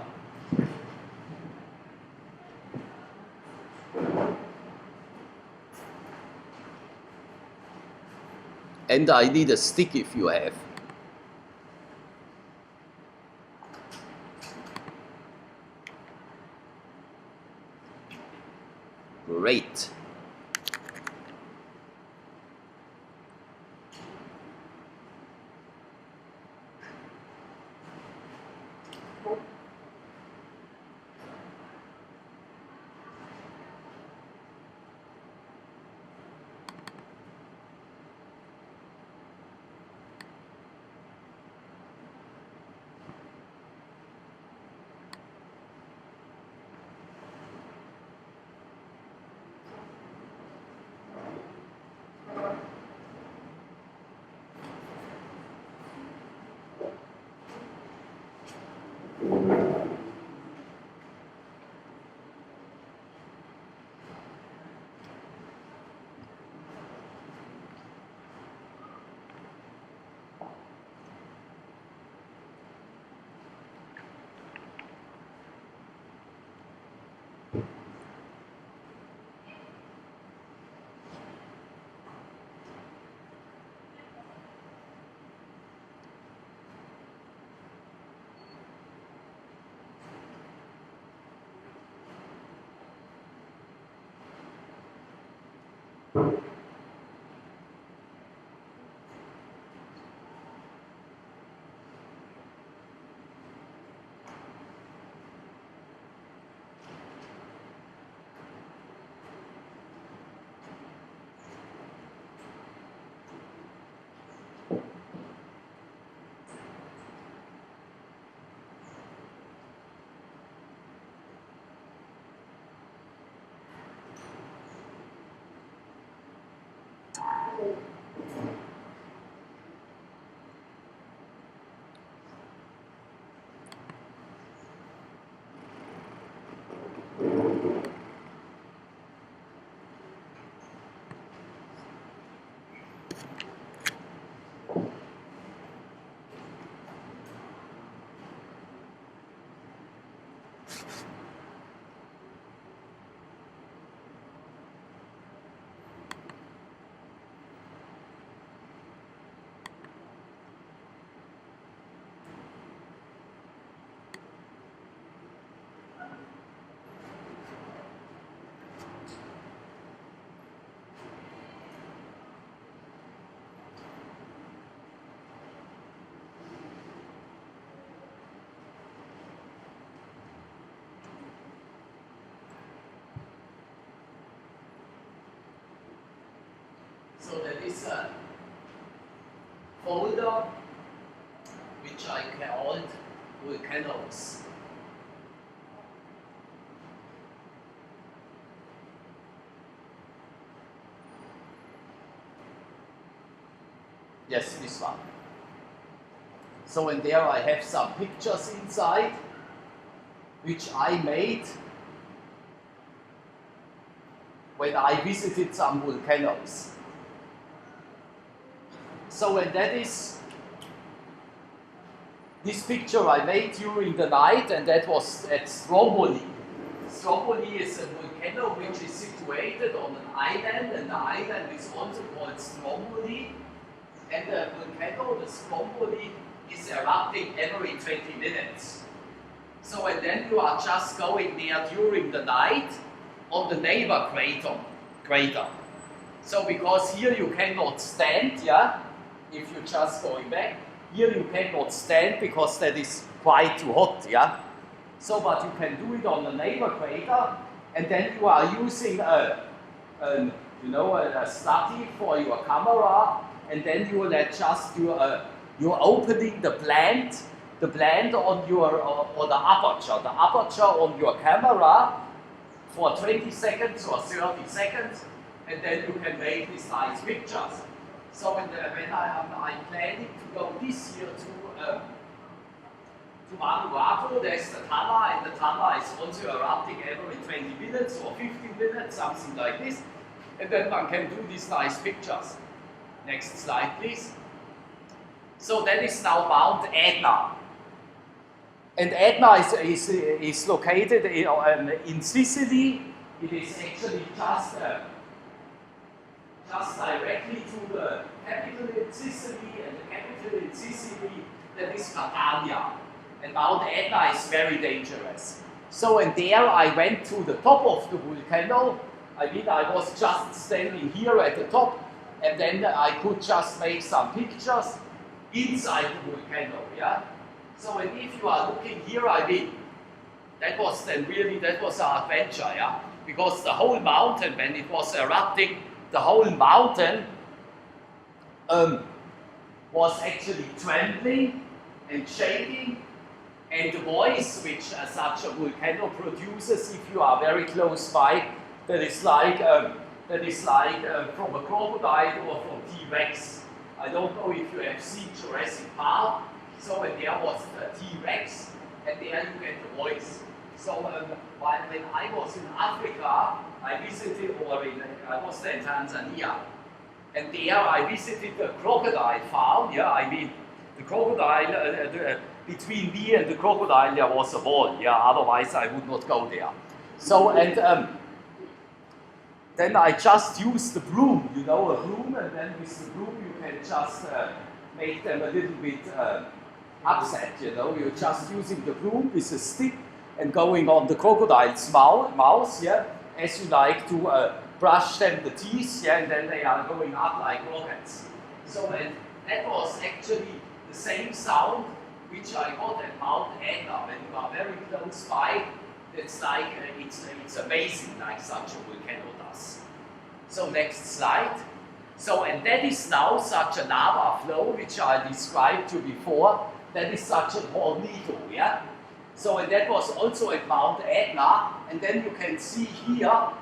And I need a stick if you have. Great. So that is a folder which I called volcanoes. Yes, this one. So in there I have some pictures inside which I made when I visited some volcanoes. So and that is this picture I made during the night, and that was at Stromboli. Stromboli is a volcano which is situated on an island, and the island is also called Stromboli. And the volcano, the Stromboli, is erupting every 20 minutes. So and then you are just going there during the night on the neighbor crater. So because here you cannot stand, yeah, if you're just going back, here you cannot stand because that is quite too hot, yeah. So but you can do it on the neighbor crater, and then you are using a study for your camera, and then you will adjust you're opening the blend on your or the aperture on your camera for 20 seconds or 30 seconds, and then you can make these nice pictures. So when I'm planning to go this year to Vanuatu, there's the Tana, and the Tana is also erupting every 20 minutes or 15 minutes, something like this. And then one can do these nice pictures. Next slide, please. So that is now Mount Etna. And Etna is located in Sicily. It is actually just directly to the capital in Sicily, and the capital in Sicily, that is Catania. And Mount Etna is very dangerous. So and there I went to the top of the volcano. I mean, I was just standing here at the top, and then I could just make some pictures inside the volcano, yeah? So and if you are looking here, I mean, that was an adventure, yeah? Because the whole mountain, when it was erupting, the whole mountain was actually trembling and shaking, and the voice which such a volcano produces, if you are very close by, that is like from a crocodile or from T-Rex. I don't know if you have seen Jurassic Park. So and there was the T-Rex, and there you get the voice. So when I was in Africa, I visited, I was in Tanzania, and there I visited the crocodile farm. Yeah, I mean, the crocodile, between me and the crocodile there was a wall. Yeah, otherwise I would not go there. So and then I just used the broom, a broom, and then with the broom you can just make them a little bit upset. You're just using the broom with a stick and going on the crocodile's mouth, yeah, as you like to brush them the teeth, yeah, and then they are going up like rockets. So and that was actually the same sound which I got at Mount Etna when you are very close by. It's like it's amazing like such a volcano does. So next slide. So and that is now such a lava flow which I described to you before. That is such a tornado, yeah. So and that was also at Mount Etna, and then you can see here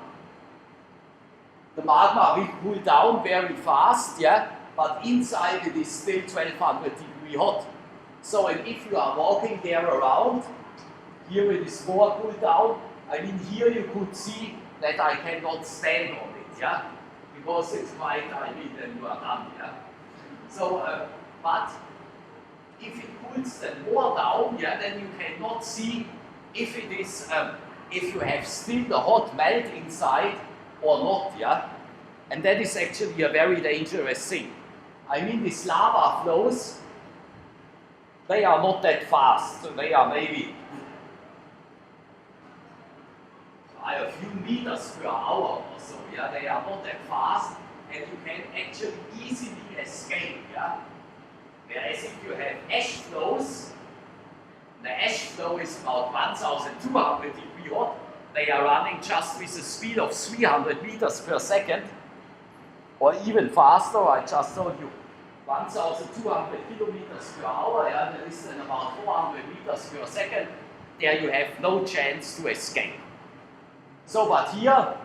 the magma will cool down very fast, yeah. But inside it is still 1200 degree hot. So and if you are walking there around, here it is more cooled down. I mean, here you could see that I cannot stand on it, yeah, because it's quite, I mean, then you are done, yeah. So, but if it cools then more down, yeah, then you cannot see if it is, if you have still the hot melt inside or not, yeah. And that is actually a very dangerous thing. I mean, these lava flows, they are not that fast. So they are maybe a few meters per hour or so, yeah. They are not that fast, and you can actually easily escape, yeah. Whereas if you have ash flows, the ash flow is about 1200 degree hot. They are running just with a speed of 300 meters per second, or even faster. I just told you 1200 kilometers per hour, yeah, that is then about 400 meters per second. There you have no chance to escape. So, but here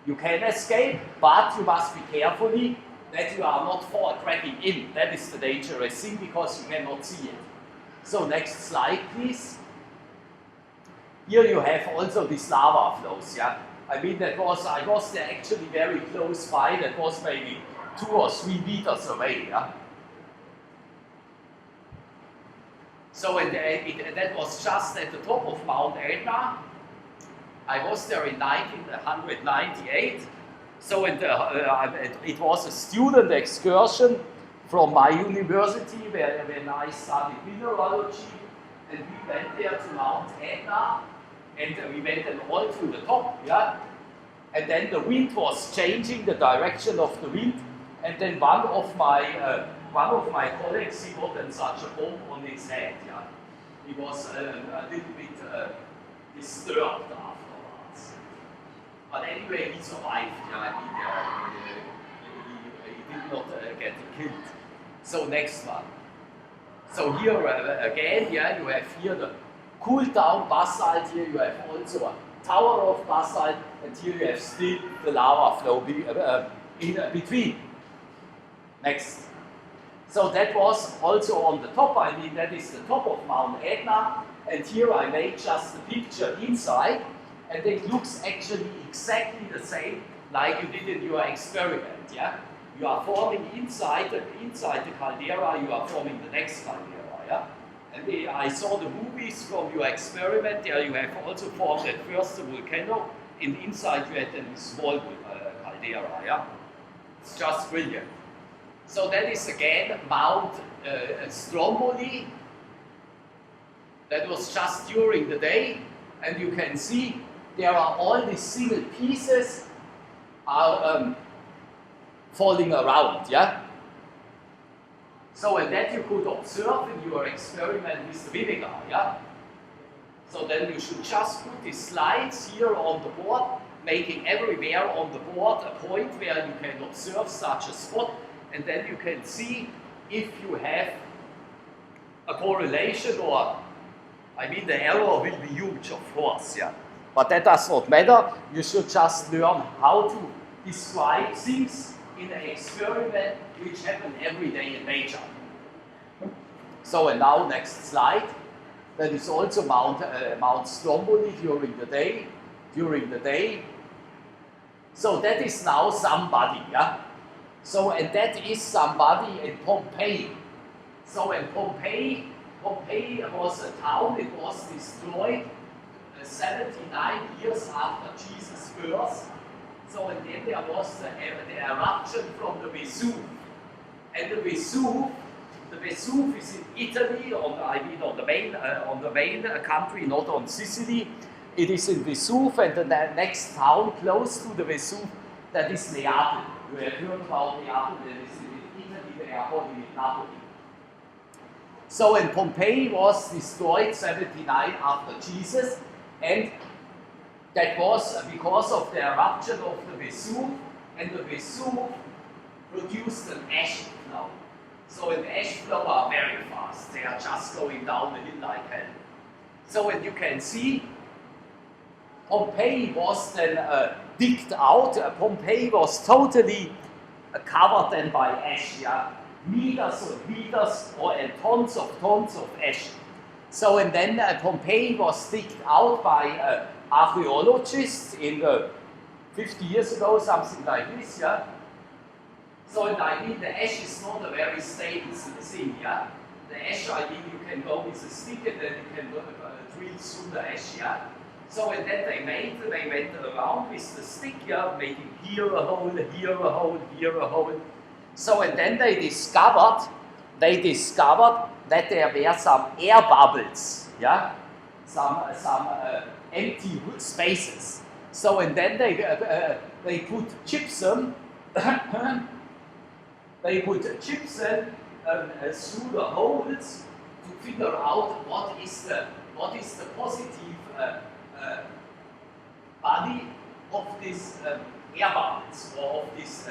you can escape, but you must be carefully that you are not cracking in. That is the dangerous thing because you cannot see it. So next slide, please. Here you have also these lava flows, yeah. I mean, I was there actually very close by. That was maybe 2 or 3 meters away, yeah. So and that was just at the top of Mount Etna. I was there in 1998. So it was a student excursion from my university when I studied mineralogy, and we went there to Mount Etna, and we went then all to the top, yeah. And then the wind was changing the direction of the wind, and then one of my colleagues, he got then such a bomb on his head, yeah. He was a little bit disturbed afterwards. But anyway, he survived, yeah. He did not get killed. So next one. So here again, yeah, you have here the cooled down basalt. Here you have also a tower of basalt, and here you have still the lava flow in between. Next. So that was also on the top. I mean, that is the top of Mount Etna, and here I made just the picture inside, and it looks actually exactly the same like you did in your experiment. Yeah, you are forming inside the caldera. You are forming the next caldera. Yeah, and I saw the movies from your experiment. There you have also formed at first the volcano, and inside you had a small caldera. Yeah, it's just brilliant. So that is again Mount Stromboli. That was just during the day, and you can see there are all these single pieces are falling around, yeah? So and that you could observe in your experiment with the vinegar, yeah? So then you should just put these slides here on the board, making everywhere on the board a point where you can observe such a spot, and then you can see if you have a correlation, or, I mean, the error will be huge, of course, yeah. But that does not matter. You should just learn how to describe things in an experiment which happen every day in nature. So, and now next slide. That is also Mount Stromboli during the day. So that is now somebody, yeah. So, and that is somebody in Pompeii. So, in Pompeii was a town. It was destroyed 79 years after Jesus' birth. So, and then there was the eruption from the Vesuve. And the Vesuve is in Italy, on the main country, not on Sicily. It is in Vesuve, and the next town close to the Vesuve, that is Neapel. You have heard about Neapel, that is in Italy, they are calling it Napoli. So, and Pompeii was destroyed 79 after Jesus, and that was because of the eruption of the Vesuve, and the Vesuve produced an ash flow. So an ash flow are very fast. They are just going down the hill like hell. So and you can see, Pompeii was then digged out. Pompeii was totally covered then by ash, yeah? Meters and meters and tons of ash. So and then Pompeii was digged out by archaeologists in 50 years ago, something like this, yeah? So and I mean the ash is not a very stable thing, yeah? The ash, I mean you can go with a stick and then you can drill through the ash, yeah? So and then they went around with the stick, yeah, making here a hole, here a hole, here a hole. So and then they discovered that there were some air bubbles, yeah? Some empty spaces. So and then they put gypsum they put gypsum through the holes to figure out what is the positive body of these air bubbles or of these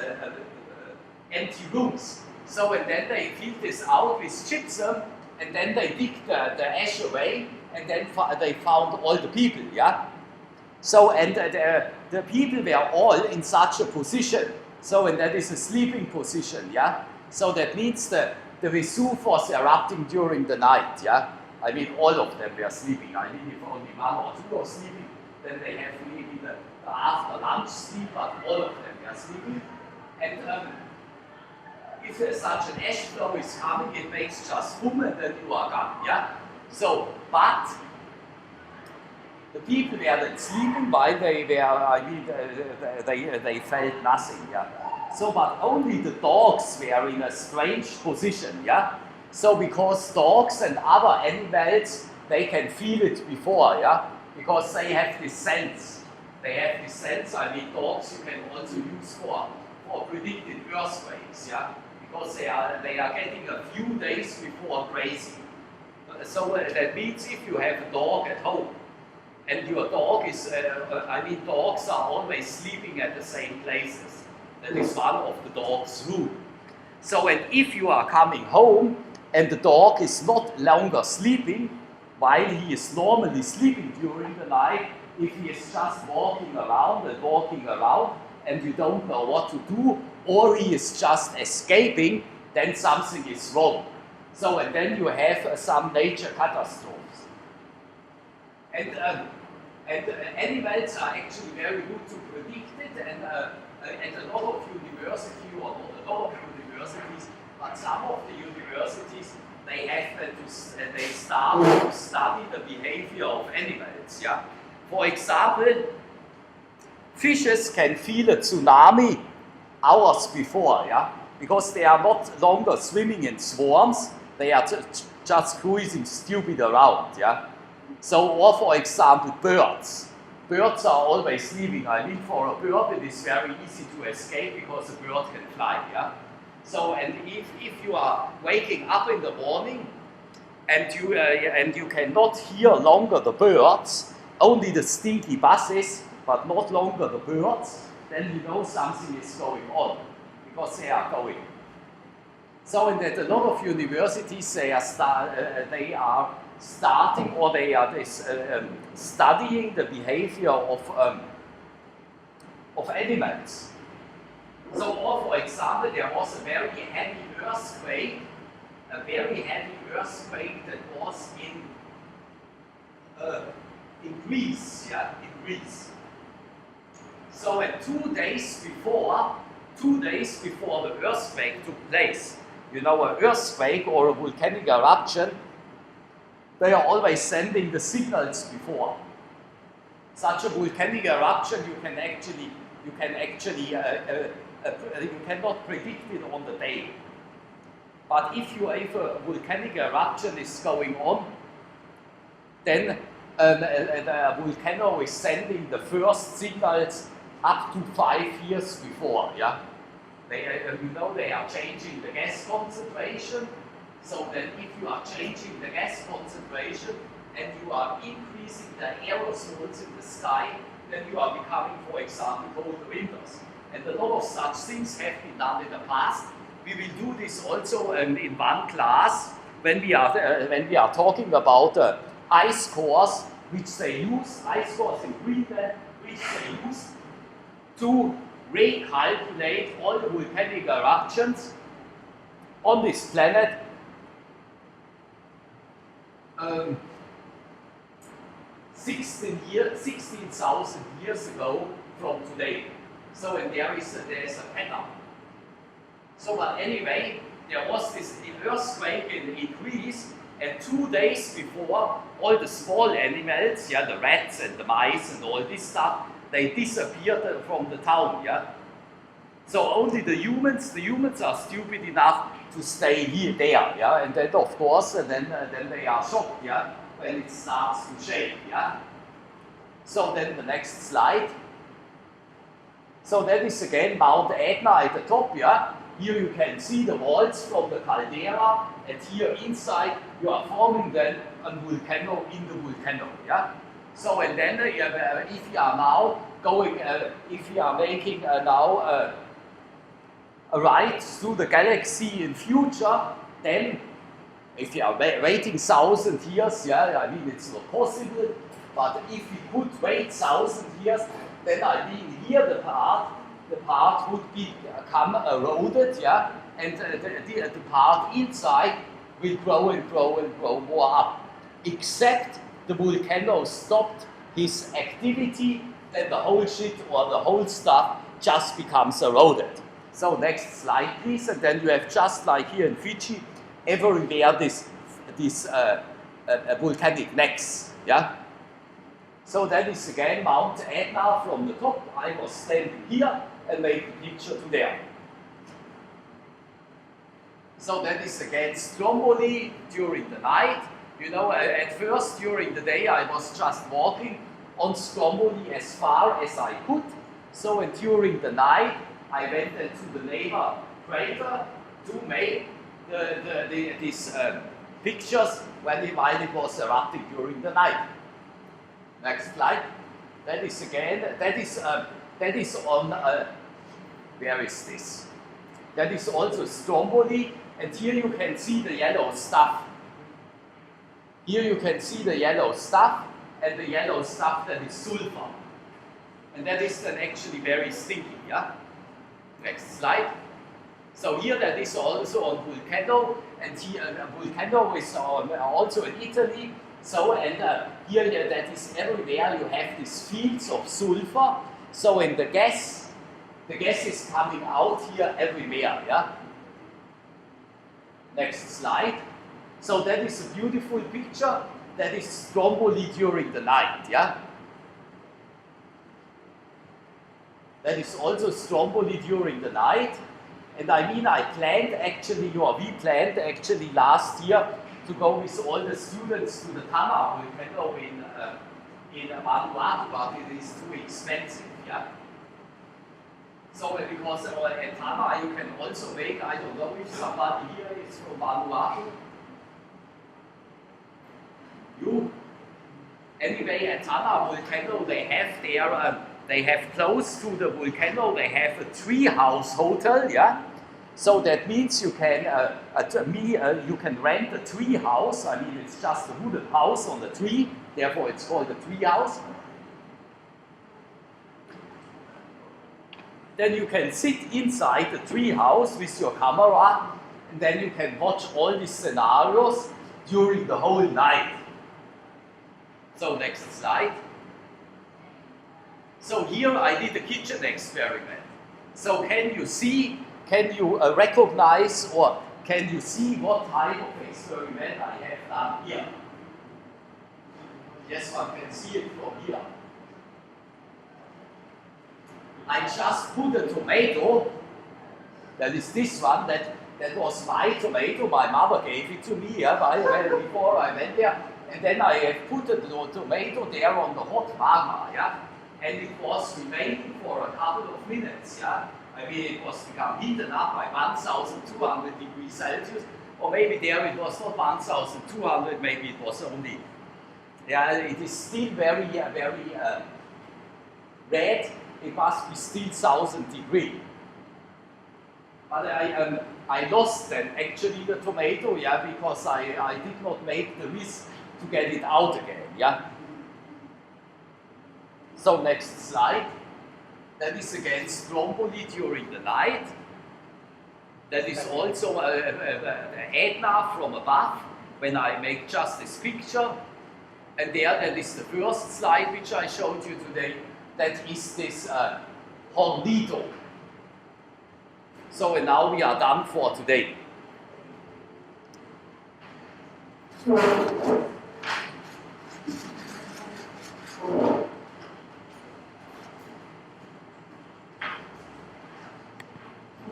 empty rooms. So and then they filled this out with gypsum, and then they digged the ash away, and then they found all the people, yeah? So and the people were all in such a position. So and that is a sleeping position, yeah? So that means the Vesuve was erupting during the night, yeah? I mean all of them were sleeping. I mean if only one or two are sleeping, then they have maybe the after lunch sleep, but all of them were sleeping. And if such an ash flow is coming, it makes just boom and then you are gone, yeah? So, but the people were then sleeping while they were, I mean, they felt nothing, yeah? So, but only the dogs were in a strange position, yeah? So, because dogs and other animals, they can feel it before, yeah? Because they have this sense. They have this sense, I mean, dogs you can also use for predicted earthquakes, yeah? Because they are getting a few days before grazing. So that means if you have a dog at home, and your dog is, I mean, dogs are always sleeping at the same places. That is one of the dog's rule. So, and if you are coming home and the dog is not longer sleeping, while he is normally sleeping during the night, if he is just walking around and you don't know what to do, or he is just escaping, then something is wrong. So, and then you have some nature catastrophes. And animals are actually very good to predict it, and a lot of universities, or not a lot of universities, but some of the universities, they start to study the behavior of animals. Yeah? For example, fishes can feel a tsunami hours before, yeah, because they are not longer swimming in swarms; they are just cruising stupid around, yeah. So, or for example, birds. Birds are always sleeping. I mean, for a bird, it is very easy to escape because a bird can fly, yeah. So, and if you are waking up in the morning and you cannot hear longer the birds, only the stinky buzzes, but not longer the birds, then you know something is going on because they are going. So, in that a lot of universities they are starting or they are studying the behavior of animals. So, or for example, there was a very heavy earthquake that was in Greece, yeah, in Greece. So, and 2 days before the earthquake took place, you know, an earthquake or a volcanic eruption, they are always sending the signals before. Such a volcanic eruption, you cannot predict it on the day. But if a volcanic eruption is going on, then the volcano is sending the first signals up to 5 years before. Yeah, you know they are changing the gas concentration. So then, if you are changing the gas concentration and you are increasing the aerosols in the sky, then you are becoming, for example, colder winters. And a lot of such things have been done in the past. We will do this also in one class when we are talking about ice cores, which they use, ice cores in Greenland, which they use to recalculate all the volcanic eruptions on this planet 16,000 years ago from today. So, and there is a pattern. So, but anyway, there was this earthquake in Greece, and 2 days before, all the small animals, yeah, the rats and the mice and all this stuff, they disappeared from the town, yeah. So only the humans are stupid enough to stay there, yeah. And then of course, then they are shocked, yeah, when it starts to shake, yeah. So then the next slide. So that is again Mount Etna at the top, yeah. Here you can see the walls from the caldera, and here inside you are forming then a volcano in the volcano, yeah. So and then if you are now going, if you are making now a ride through the galaxy in future, then if you are waiting 1,000 years, yeah, I mean it's not possible. But if we could wait 1,000 years, then I mean here the part would become eroded, yeah, and the part inside will grow and grow and grow more up. Except the volcano stopped his activity, then the whole shit or the whole stuff just becomes eroded. So next slide, please, and then you have just like here in Fiji, everywhere this volcanic necks, yeah. So that is again Mount Etna from the top. I was standing here and made the picture to there. So that is again Stromboli during the night. You know, at first during the day I was just walking on Stromboli as far as I could. So and during the night I went to the neighbor crater to make these pictures while it was erupting during the night. Next slide. That is again, that is on, where is this? That is also Stromboli, and here you can see the yellow stuff. Here you can see the yellow stuff, and the yellow stuff that is sulfur. And that is then actually very stinky, yeah? Next slide. So here that is also on volcano, and here volcano is also in Italy. So and here that is everywhere you have these fields of sulfur. So in the gas is coming out here everywhere, yeah? Next slide. So that is a beautiful picture. That is Stromboli during the night, yeah? That is also Stromboli during the night. And I mean, we planned actually last year to go with all the students to the Tama volcano in Vanuatu, but it is too expensive, yeah? So because at Tama you can also make, I don't know if somebody here is from Vanuatu. You? Anyway, at Tama volcano they have their, they have close to the volcano, they have a treehouse hotel, yeah? So that means you can, you can rent a tree house. I mean, it's just a wooden house on the tree, therefore it's called a tree house. Then you can sit inside the tree house with your camera, and then you can watch all these scenarios during the whole night. So next slide. So here I did a kitchen experiment. So can you recognize or can you see what type of experiment I have done here? Yes, one can see it from here. I just put a tomato, that is this one, that was my tomato, my mother gave it to me before I went there, and then I have put the tomato there on the hot magma, yeah? and it was remaining for a couple of minutes, yeah? I mean, it was become heated up by 1,200 degrees Celsius, or maybe there it was not 1,200, maybe it was only, yeah, it is still very red, it must be still 1,000 degrees. But I lost then actually the tomato, yeah, because I did not make the risk to get it out again, yeah. So next slide. That is again stromboli during the night. That is also Etna from above, when I make just this picture. And there, that is the first slide which I showed you today. That is this Hornito. So and now we are done for today.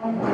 Thank you.